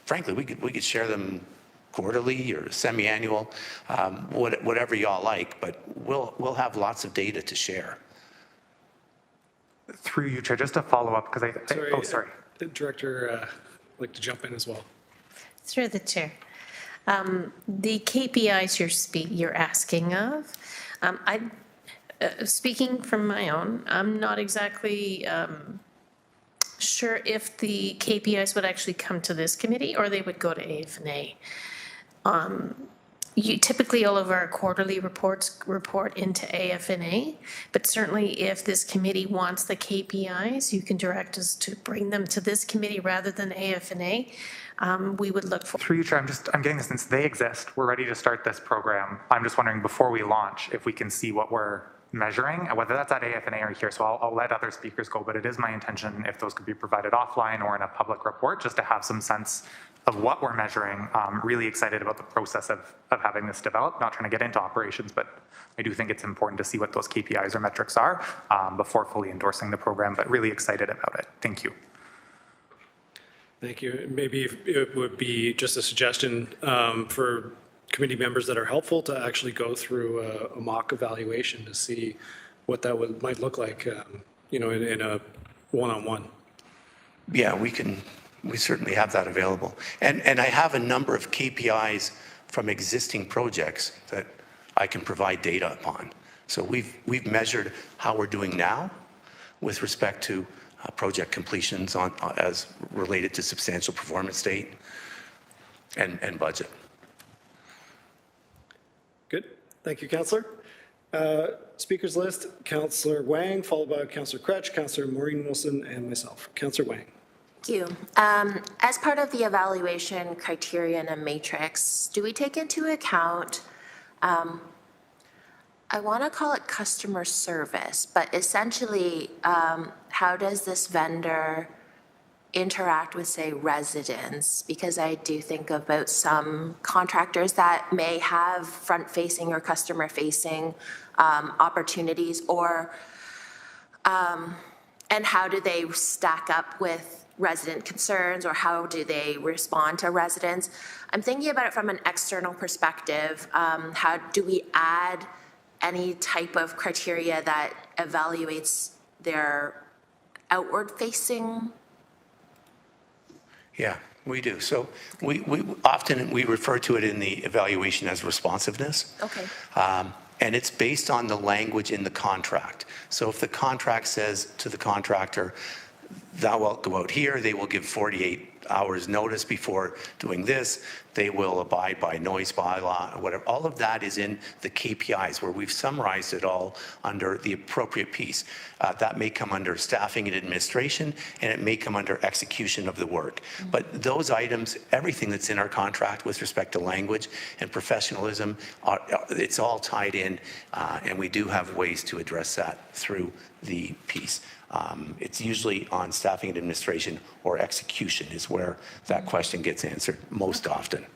Frankly, we could share them quarterly or semi-annual, whatever y'all like, but we'll have lots of data to share. Through you, Chair, just to follow up, because sorry. Director, I'd like to jump in as well. Through the chair. The KPIs you're asking of, speaking from my own, I'm not exactly sure if the KPIs would actually come to this committee or they would go to AF&A. Typically all of our quarterly reports report into AF&A, but certainly if this committee wants the KPIs, you can direct us to bring them to this committee rather than AF&A. We would look for. Through you, Chair, I'm getting this, since they exist, we're ready to start this program. I'm just wondering, before we launch, if we can see what we're measuring, whether that's at AF&A or here. So I'll let other speakers go, but it is my intention, if those could be provided offline or in a public report, just to have some sense of what we're measuring. Really excited about the process of having this develop. Not trying to get into operations, but I do think it's important to see what those KPIs or metrics are before fully endorsing the program, but really excited about it. Thank you. Thank you. Maybe it would be just a suggestion for committee members that are helpful to actually go through a mock evaluation to see what that might look like, in a one-on-one. Yeah, we certainly have that available. And I have a number of KPIs from existing projects that I can provide data upon. So we've measured how we're doing now with respect to project completions as related to substantial performance date and budget. Good. Thank you, Councillor. Speakers list, Councillor Wang, followed by Councillor Kretsch, Councillor Maureen Wilson, and myself. Councillor Wang. Thank you. As part of the evaluation criteria and a matrix, do we take into account, I want to call it customer service, but essentially, how does this vendor interact with, say, residents? Because I do think about some contractors that may have front-facing or customer-facing opportunities, or and how do they stack up with resident concerns, or how do they respond to residents? I'm thinking about it from an external perspective. How do we add any type of criteria that evaluates their outward-facing? Yeah, we do. So we often refer to it in the evaluation as responsiveness. Okay. And it's based on the language in the contract. So if the contract says to the contractor, thou wilt go out here, they will give 48 hours notice before doing this, they will abide by noise bylaw, whatever. All of that is in the KPIs where we've summarized it all under the appropriate piece. That may come under staffing and administration, and it may come under execution of the work. Mm-hmm. But those items, everything that's in our contract with respect to language and professionalism, it's all tied in, and we do have ways to address that through the piece. It's usually on staffing and administration or execution is where that question gets answered most often.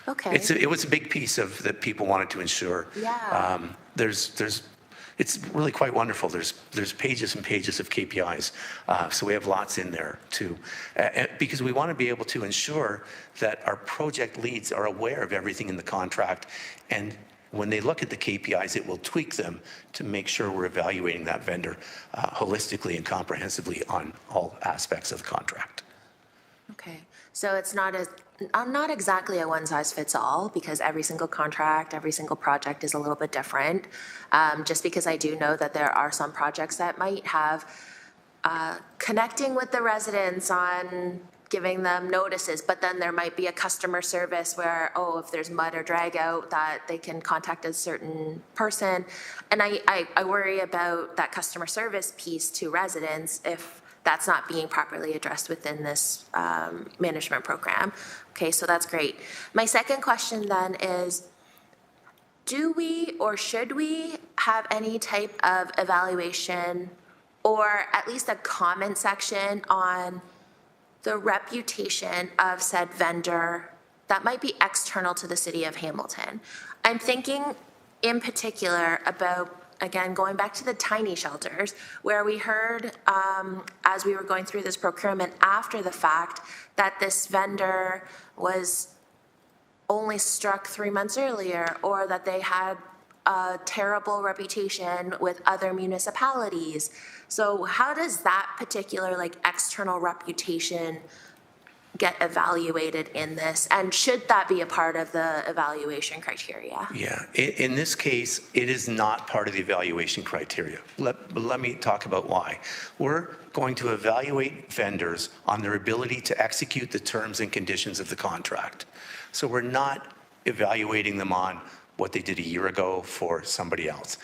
Okay. It was a big piece of that people wanted to ensure. Yeah. It's really quite wonderful. There's pages and pages of KPIs. So we have lots in there too, because we want to be able to ensure that our project leads are aware of everything in the contract, and when they look at the KPIs, it will tweak them to make sure we're evaluating that vendor holistically and comprehensively on all aspects of the contract. Okay, so it's not exactly a one-size-fits-all, because every single contract, every single project is a little bit different. Just because I do know that there are some projects that might have connecting with the residents on giving them notices, but then there might be a customer service where, if there's mud or drag out, that they can contact a certain person. And I worry about that customer service piece to residents if that's not being properly addressed within this management program. Okay, so that's great. My second question then is, do we or should we have any type of evaluation or at least a comment section on the reputation of said vendor that might be external to the city of Hamilton. I'm thinking in particular about, again, going back to the tiny shelters, where we heard as we were going through this procurement after the fact that this vendor was only struck 3 months earlier, or that they had a terrible reputation with other municipalities. So how does that particular like external reputation get evaluated in this? And should that be a part of the evaluation criteria? Yeah, in this case, it is not part of the evaluation criteria. Let me talk about why. We're going to evaluate vendors on their ability to execute the terms and conditions of the contract. So we're not evaluating them on what they did a year ago for somebody else.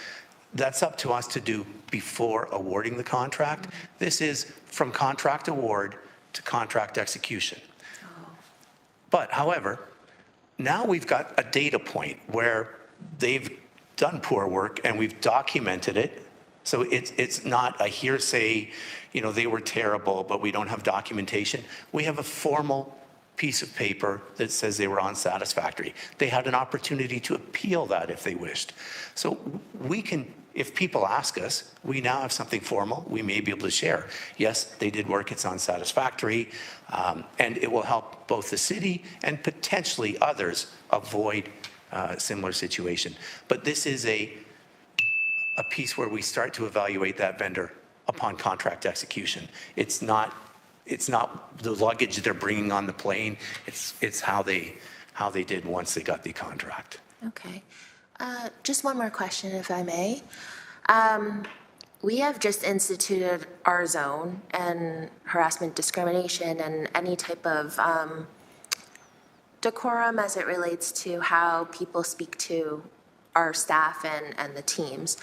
That's up to us to do before awarding the contract. This is from contract award to contract execution. But however, now we've got a data point where they've done poor work and we've documented it. So it's not a hearsay, you know, they were terrible, but we don't have documentation. We have a formal piece of paper that says they were unsatisfactory. They had an opportunity to appeal that if they wished. So we can, if people ask us, we now have something formal we may be able to share. Yes, they did work, it's unsatisfactory, and it will help both the city and potentially others avoid a similar situation. But this is a piece where we start to evaluate that vendor upon contract execution. It's not the luggage they're bringing on the plane. It's how they did once they got the contract. Okay. Just one more question, if I may. We have just instituted our zone and harassment, discrimination, and any type of decorum as it relates to how people speak to our staff and the teams.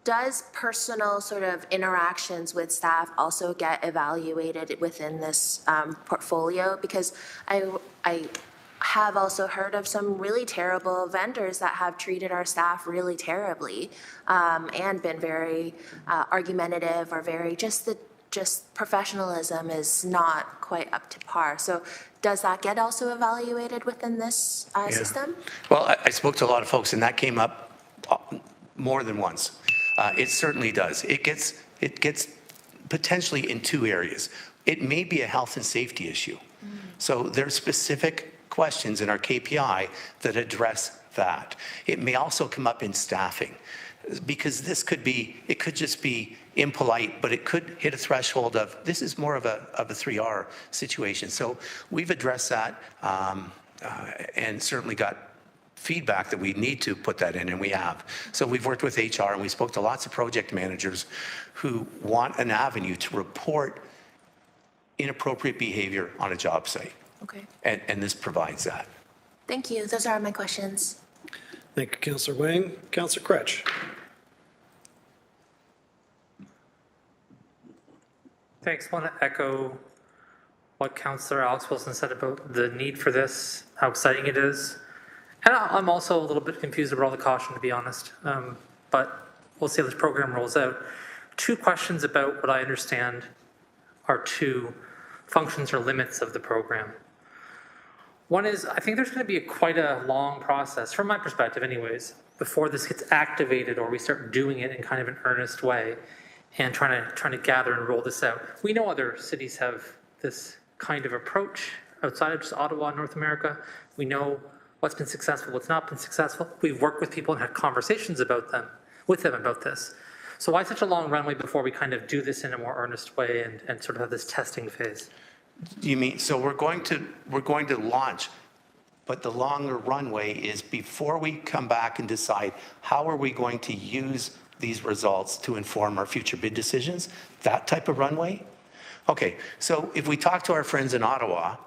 Does personal sort of interactions with staff also get evaluated within this portfolio? Because I have also heard of some really terrible vendors that have treated our staff really terribly and been very argumentative or very just professionalism is not quite up to par. So does that get also evaluated within this system? Well, I spoke to a lot of folks and that came up more than once. It certainly does. It gets potentially in two areas. It may be a health and safety issue. So there's specific questions in our KPI that address that. It may also come up in staffing because it could just be impolite, but it could hit a threshold of, this is more of a 3R situation. So we've addressed that and certainly got feedback that we need to put that in, and we have. So we've worked with HR and we spoke to lots of project managers who want an avenue to report inappropriate behavior on a job site. Okay. And this provides that. Thank you. Those are my questions. Thank you, Councillor Wang. Councillor Kretsch. Thanks. I want to echo what Councillor Alex Wilson said about the need for this, how exciting it is. And I'm also a little bit confused about all the caution, to be honest. But we'll see how this program rolls out. Two questions about what I understand are two functions or limits of the program. One is, I think there's going to be quite a long process, from my perspective anyways, before this gets activated or we start doing it in kind of an earnest way and trying to gather and roll this out. We know other cities have this kind of approach outside of just Ottawa, North America. We know what's been successful, what's not been successful. We've worked with people and had conversations with them about this. So why such a long runway before we kind of do this in a more earnest way and sort of have this testing phase? You mean, so we're going to launch, but the longer runway is before we come back and decide how are we going to use these results to inform our future bid decisions, that type of runway? Okay, so if we talk to our friends in Ottawa,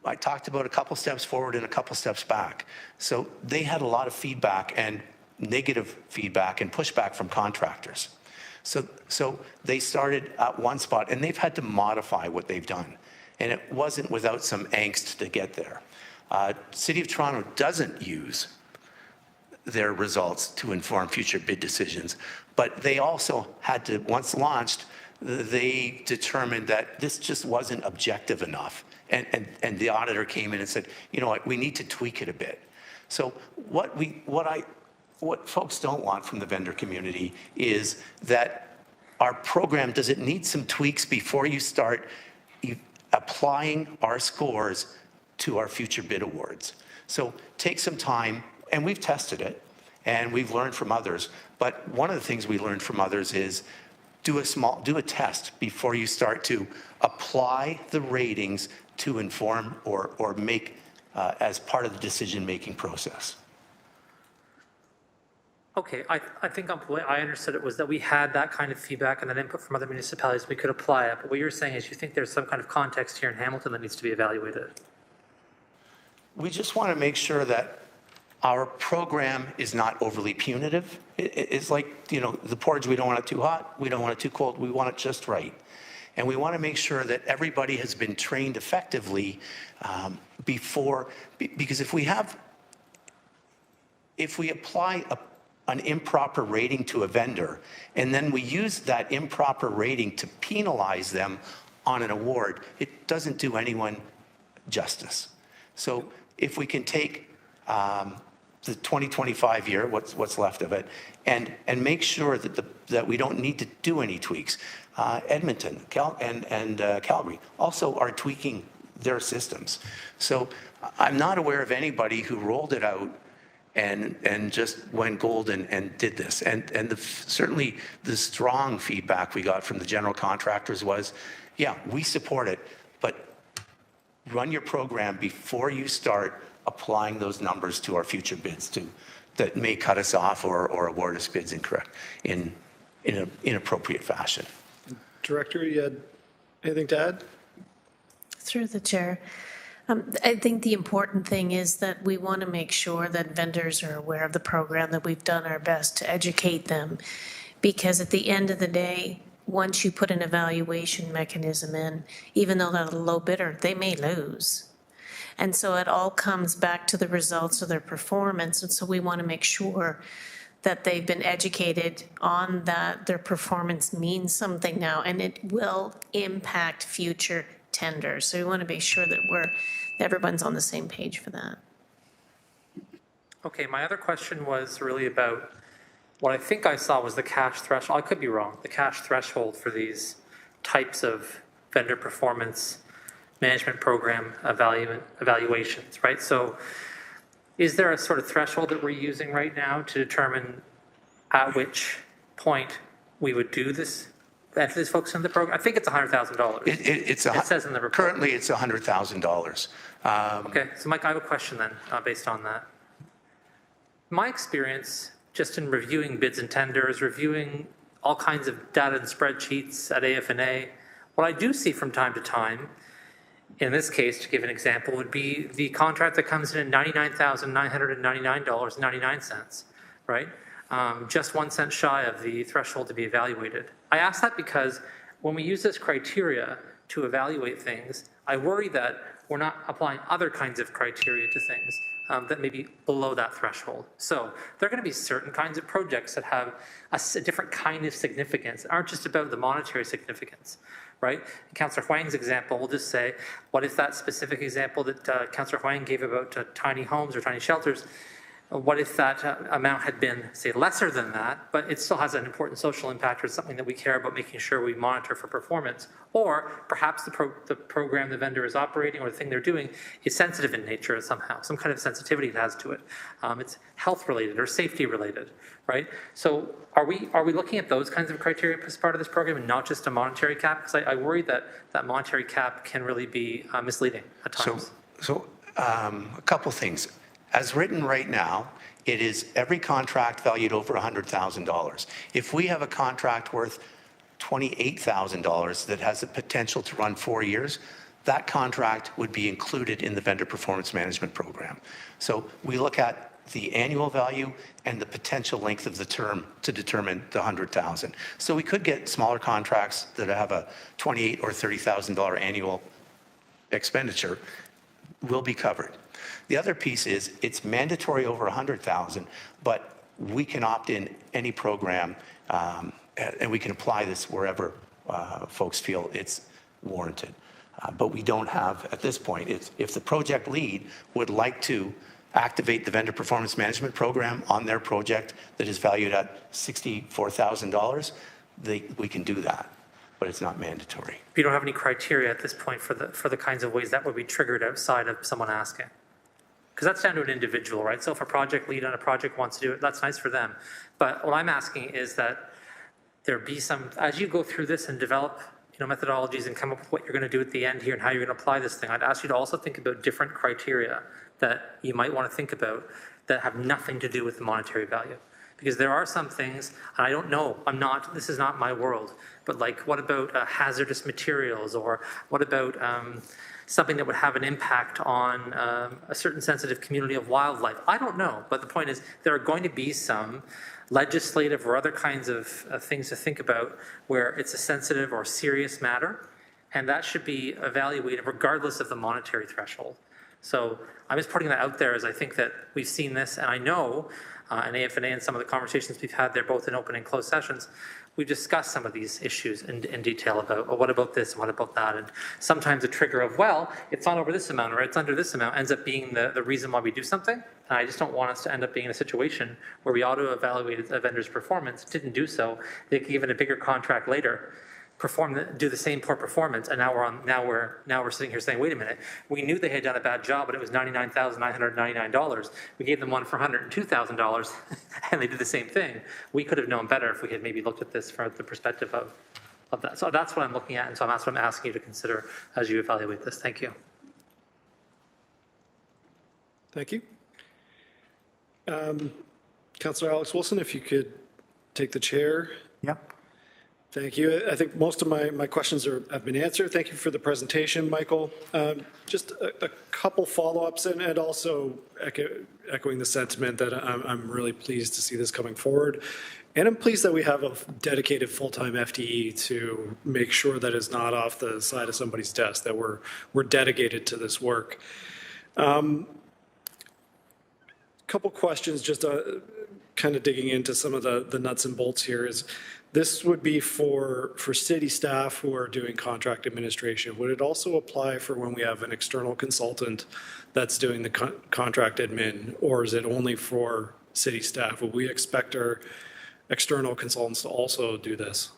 I talked about a couple steps forward and a couple steps back. So they had a lot of feedback and negative feedback and pushback from contractors. So they started at one spot and they've had to modify what they've done. And it wasn't without some angst to get there. City of Toronto doesn't use their results to inform future bid decisions, but they also had to, once launched, they determined that this just wasn't objective enough. And the auditor came in and said, you know what, we need to tweak it a bit. So what folks don't want from the vendor community is that our program, does it need some tweaks before you start applying our scores to our future bid awards? So take some time, and we've tested it, and we've learned from others. But one of the things we learned from others is do a test before you start to apply the ratings to inform or make as part of the decision-making process. Okay, I think the way I understood it was that we had that kind of feedback and then input from other municipalities, we could apply it. But what you're saying is you think there's some kind of context here in Hamilton that needs to be evaluated. We just want to make sure that our program is not overly punitive. It's like, you know, the porridge, we don't want it too hot, we don't want it too cold, we want it just right. And we want to make sure that everybody has been trained effectively because if we apply an improper rating to a vendor, and then we use that improper rating to penalize them on an award, it doesn't do anyone justice. So if we can take the 2025 year, what's left of it, and make sure that we don't need to do any tweaks. Edmonton and Calgary also are tweaking their systems. So I'm not aware of anybody who rolled it out and just went gold and did this. And certainly the strong feedback we got from the general contractors was, yeah, we support it, but run your program before you start applying those numbers to our future bids that may cut us off or award us bids in an inappropriate fashion. Director, you had anything to add? Through the chair. I think the important thing is that we want to make sure that vendors are aware of the program, that we've done our best to educate them. Because at the end of the day, once you put an evaluation mechanism in, even though they're a low bidder, they may lose. And so it all comes back to the results of their performance. And so we want to make sure that they've been educated on that their performance means something now, and it will impact future tenders. So we want to be sure that everyone's on the same page for that. Okay, my other question was really about what I think I saw was the cash threshold. I could be wrong. The cash threshold for these types of vendor performance management program evaluations, right? So is there a sort of threshold that we're using right now to determine at which point we would do this? If this folks in the program, I think it's $100,000. It says in the report. Currently, it's $100,000. Okay, so Mike, I have a question then, based on that. My experience, just in reviewing bids and tenders, reviewing all kinds of data and spreadsheets at AFNA, what I do see from time to time, in this case, to give an example, would be the contract that comes in at $99,999.99, right? Just 1 cent shy of the threshold to be evaluated. I ask that because when we use this criteria to evaluate things, I worry that we're not applying other kinds of criteria to things that may be below that threshold. So there are going to be certain kinds of projects that have a different kind of significance, aren't just about the monetary significance, right? In Councillor Huang's example, we'll just say, what if that specific example that Councillor Huang gave about tiny homes or tiny shelters, what if that amount had been, say, lesser than that, but it still has an important social impact or something that we care about making sure we monitor for performance? Or perhaps the program the vendor is operating or the thing they're doing is sensitive in nature somehow, some kind of sensitivity it has to it. It's health related or safety related, right? So are we looking at those kinds of criteria as part of this program and not just a monetary cap? Because I worry that that monetary cap can really be misleading at times. So a couple things. As written right now, it is every contract valued over $100,000. If we have a contract worth $28,000 that has the potential to run 4 years, that contract would be included in the vendor performance management program. So we look at the annual value and the potential length of the term to determine the $100,000. So we could get smaller contracts that have a $28,000 or $30,000 annual expenditure will be covered. The other piece is it's mandatory over 100,000, but we can opt in any program and we can apply this wherever folks feel it's warranted. But we don't have, at this point, if the project lead would like to activate the vendor performance management program on their project that is valued at $64,000, we can do that, but it's not mandatory. You don't have any criteria at this point for the kinds of ways that would be triggered outside of someone asking? Because that's down to an individual, right? So if a project lead on a project wants to do it, that's nice for them. But what I'm asking is that there be some, as you go through this and develop methodologies and come up with what you're going to do at the end here and how you're going to apply this thing, I'd ask you to also think about different criteria that you might want to think about that have nothing to do with the monetary value. Because there are some things, and I don't know, this is not my world, but like what about hazardous materials, or what about something that would have an impact on a certain sensitive community of wildlife? I don't know, but the point is there are going to be some legislative or other kinds of things to think about where it's a sensitive or serious matter, and that should be evaluated regardless of the monetary threshold. So I'm just putting that out there as I think that we've seen this, and I know in AFNA and some of the conversations we've had there, both in open and closed sessions, we've discussed some of these issues in detail about, well, what about this, what about that? And sometimes the trigger of, well, it's not over this amount or it's under this amount ends up being the reason why we do something. And I just don't want us to end up being in a situation where we auto-evaluated a vendor's performance, didn't do so, they get given a bigger contract later, do the same poor performance, and now we're sitting here saying, wait a minute, we knew they had done a bad job, but it was $99,999. We gave them one for $102,000, and they did the same thing. We could have known better if we had maybe looked at this from the perspective of that. So that's what I'm looking at, and so that's what I'm asking you to consider as you evaluate this. Thank you. Thank you. Councillor Alex Wilson, if you could take the chair. Yeah. Thank you. I think most of my questions have been answered. Thank you for the presentation, Michael. Just a couple follow-ups and also echoing the sentiment that I'm really pleased to see this coming forward. And I'm pleased that we have a dedicated full-time FTE to make sure that it's not off the side of somebody's desk, that we're dedicated to this work. Couple questions, just kind of digging into some of the nuts and bolts here is, this would be for city staff who are doing contract administration. Would it also apply for when we have an external consultant that's doing the contract admin, or is it only for city staff? Would we expect our external consultants to also do this?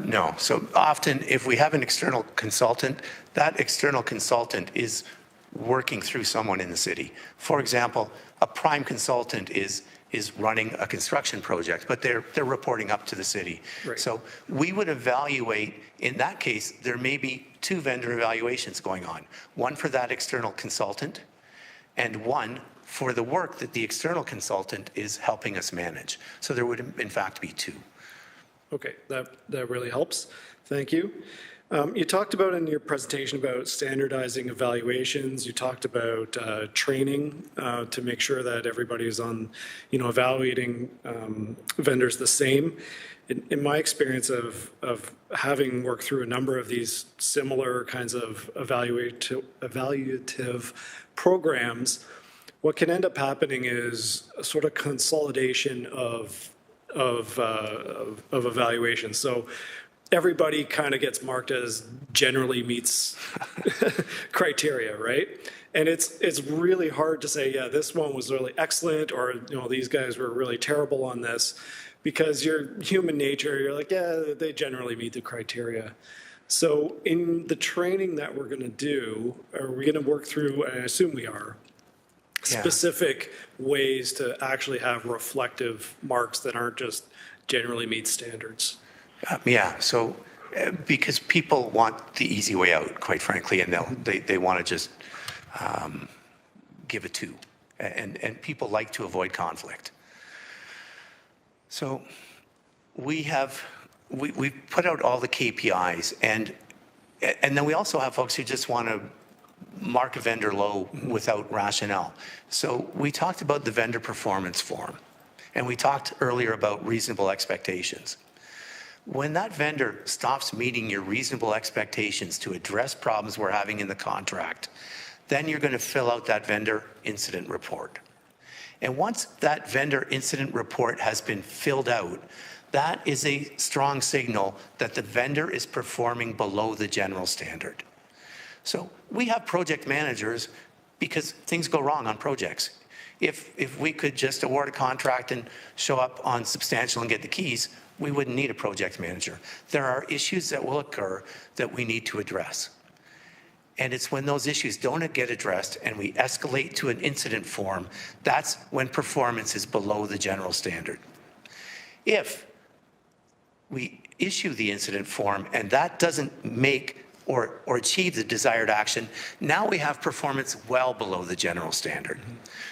No. So often, if we have an external consultant, that external consultant is working through someone in the city. For example, a prime consultant is running a construction project, but they're reporting up to the city. Right. So we would evaluate, in that case, there may be two vendor evaluations going on, one for that external consultant and one for the work that the external consultant is helping us manage. So there would in fact be two. Okay, that really helps. Thank you. You talked about in your presentation about standardizing evaluations. You talked about training to make sure that everybody is on, evaluating vendors the same. In my experience of having worked through a number of these similar kinds of evaluative programs, what can end up happening is a sort of consolidation of evaluation. So everybody kind of gets marked as generally meets criteria, right? And it's really hard to say, yeah, this one was really excellent, or these guys were really terrible on this, because your human nature, you're like, yeah, they generally meet the criteria. So in the training that we're going to do, are we going to work through, and I assume we are, specific ways to actually have reflective marks that aren't just generally meet standards? So because people want the easy way out, quite frankly, and they want to just give a 2, and people like to avoid conflict. So we've put out all the KPIs, and then we also have folks who just want to mark a vendor low without rationale. So we talked about the vendor performance form, and we talked earlier about reasonable expectations. When that vendor stops meeting your reasonable expectations to address problems we're having in the contract, then you're going to fill out that vendor incident report. And once that vendor incident report has been filled out, that is a strong signal that the vendor is performing below the general standard. So we have project managers because things go wrong on projects. If we could just award a contract and show up on substantial and get the keys, we wouldn't need a project manager. There are issues that will occur that we need to address. And it's when those issues don't get addressed and we escalate to an incident form, that's when performance is below the general standard. If we issue the incident form and that doesn't make or achieve the desired action, now we have performance well below the general standard.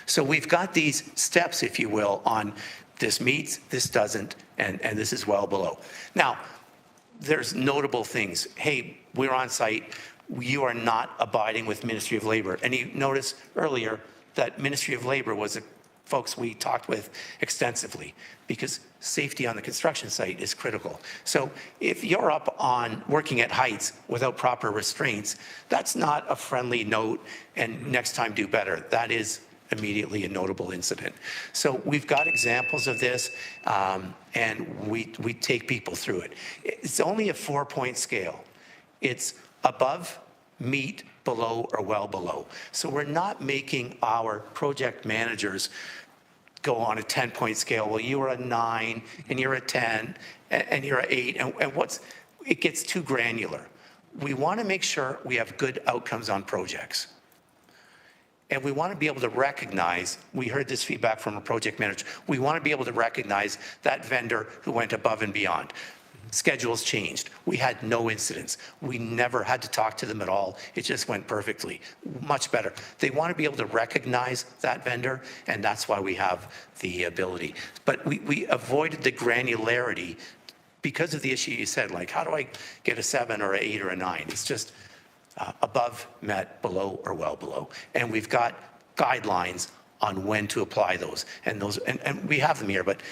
So we've got these steps, if you will, on this meets, this doesn't, and this is well below. Now, there's notable things. Hey, we're on site. You are not abiding with Ministry of Labor. And you notice earlier that Ministry of Labor was the folks we talked with extensively because safety on the construction site is critical. So if you're up on working at heights without proper restraints, that's not a friendly note and next time do better. That is immediately a notable incident. So we've got examples of this and we take people through it. It's only a 4-point scale. It's above, meet, below, or well below. So we're not making our project managers go on a 10-point scale. Well, you are a 9, and you're a 10, and you're an 8, and it gets too granular. We want to make sure we have good outcomes on projects. And we want to be able to recognize, we heard this feedback from a project manager, we want to be able to recognize that vendor who went above and beyond. Schedules changed. We had no incidents. We never had to talk to them at all. It just went perfectly, much better. They want to be able to recognize that vendor, and that's why we have the ability. But we avoided the granularity because of the issue you said, like, how do I get a 7 or an 8 or a 9? It's just above, met, below, or well below. And we've got guidelines on when to apply those. And we have them here, but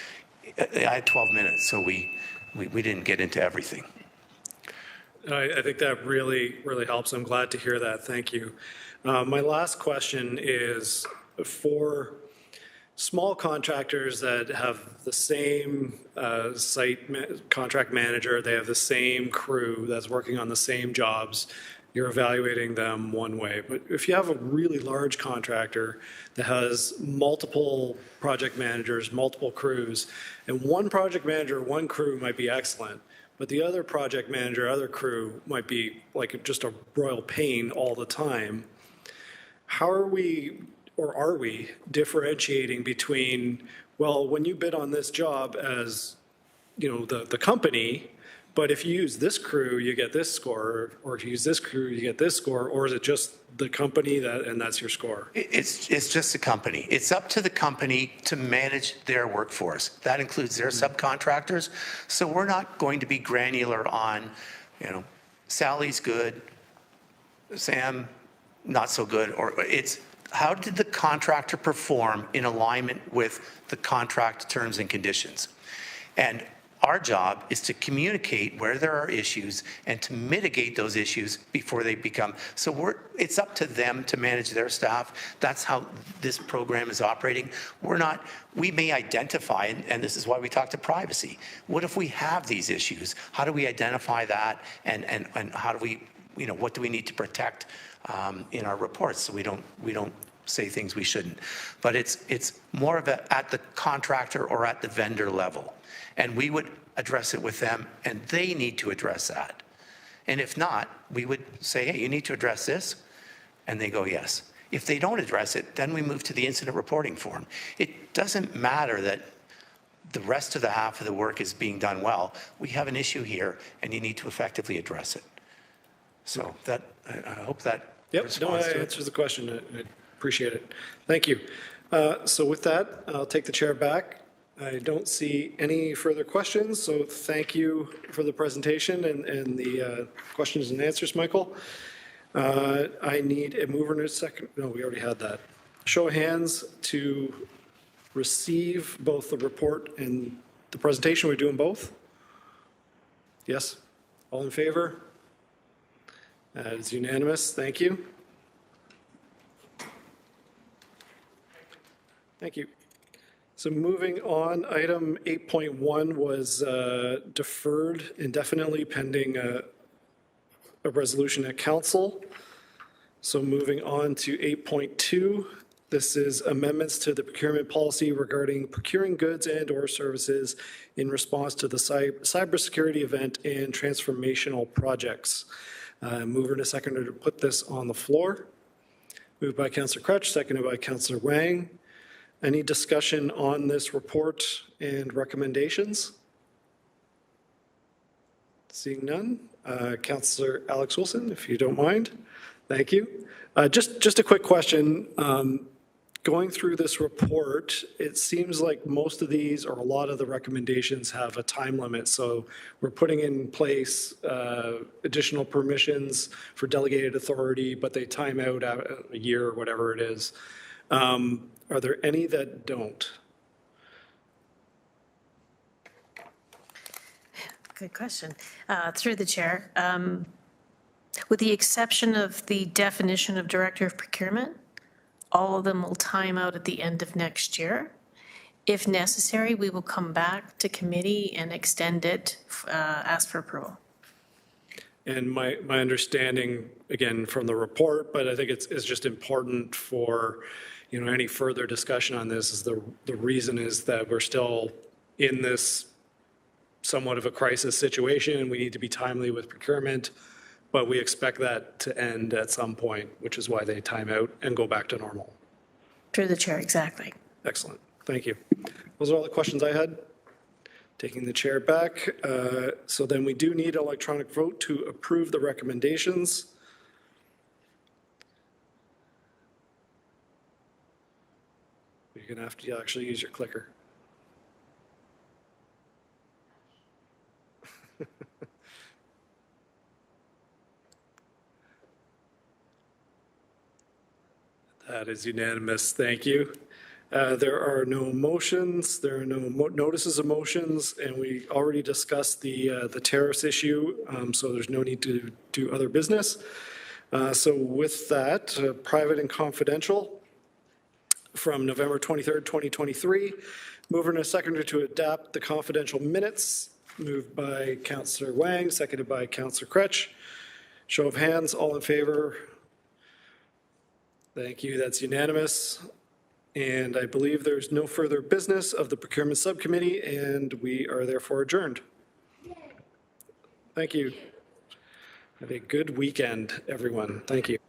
I had 12 minutes, so we didn't get into everything. I think that really, really helps. I'm glad to hear that. Thank you. My last question is for small contractors that have the same contract manager, they have the same crew that's working on the same jobs. You're evaluating them one way. But if you have a really large contractor that has multiple project managers, multiple crews, and one project manager, one crew might be excellent, but the other project manager, other crew might be like just a royal pain all the time, how are we, or are we, differentiating between, well, when you bid on this job as, the company, but if you use this crew, you get this score, or if you use this crew, you get this score, or is it just the company and that's your score? It's just the company. It's up to the company to manage their workforce. That includes their subcontractors. So we're not going to be granular on, Sally's good, Sam not so good, or it's how did the contractor perform in alignment with the contract terms and conditions? And our job is to communicate where there are issues and to mitigate those issues before they become. So it's up to them to manage their staff. That's how this program is operating. We may identify, and this is why we talk to privacy. What if we have these issues? How do we identify that? And how do we, what do we need to protect in our reports so we don't say things we shouldn't. But it's more of at the contractor or at the vendor level. And we would address it with them, and they need to address that. And if not, we would say, hey, you need to address this, and they go, yes. If they don't address it, then we move to the incident reporting form. It doesn't matter that the rest of the half of the work is being done well. We have an issue here, and you need to effectively address it. So I hope that responds to it. Answers the question. I appreciate it. Thank you. So with that, I'll take the chair back. I don't see any further questions, so thank you for the presentation and the questions and answers, Michael. I need a mover and a second. No, we already had that. Show of hands to receive both the report and the presentation. We're doing both? Yes? All in favor? That is unanimous. Thank you. Thank you. So moving on, item 8.1 was deferred indefinitely pending a resolution at council. So moving on to 8.2, this is amendments to the procurement policy regarding procuring goods and/or services in response to the cybersecurity event and transformational projects. Mover and a seconder to put this on the floor. Moved by Councillor Crutch, seconded by Councillor Wang. Any discussion on this report and recommendations? Seeing none. Councillor Alex Wilson, if you don't mind. Thank you. Just a quick question. Going through this report, it seems like most of these or a lot of the recommendations have a time limit. So we're putting in place additional permissions for delegated authority, but they time out a year or whatever it is. Are there any that don't? Good question. Through the chair, with the exception of the definition of Director of Procurement, all of them will time out at the end of next year. If necessary, we will come back to committee and extend it, ask for approval. And my understanding, again, from the report, but I think it's just important for, any further discussion on this is the reason is that we're still in this somewhat of a crisis situation and we need to be timely with procurement, but we expect that to end at some point, which is why they time out and go back to normal. Through the chair, exactly. Excellent. Thank you. Those are all the questions I had. Taking the chair back. So then we do need electronic vote to approve the recommendations. You're going to have to actually use your clicker. That is unanimous. Thank you. There are no motions. There are no notices of motions, and we already discussed the tariffs issue, so there's no need to do other business. So with that, private and confidential from November 23rd, 2023. Mover and a seconder to adapt the confidential minutes. Moved by Councillor Wang, seconded by Councillor Crutch. Show of hands, all in favor. Thank you, that's unanimous. And I believe there's no further business of the Procurement Subcommittee, and we are therefore adjourned. Thank you. Have a good weekend, everyone. Thank you.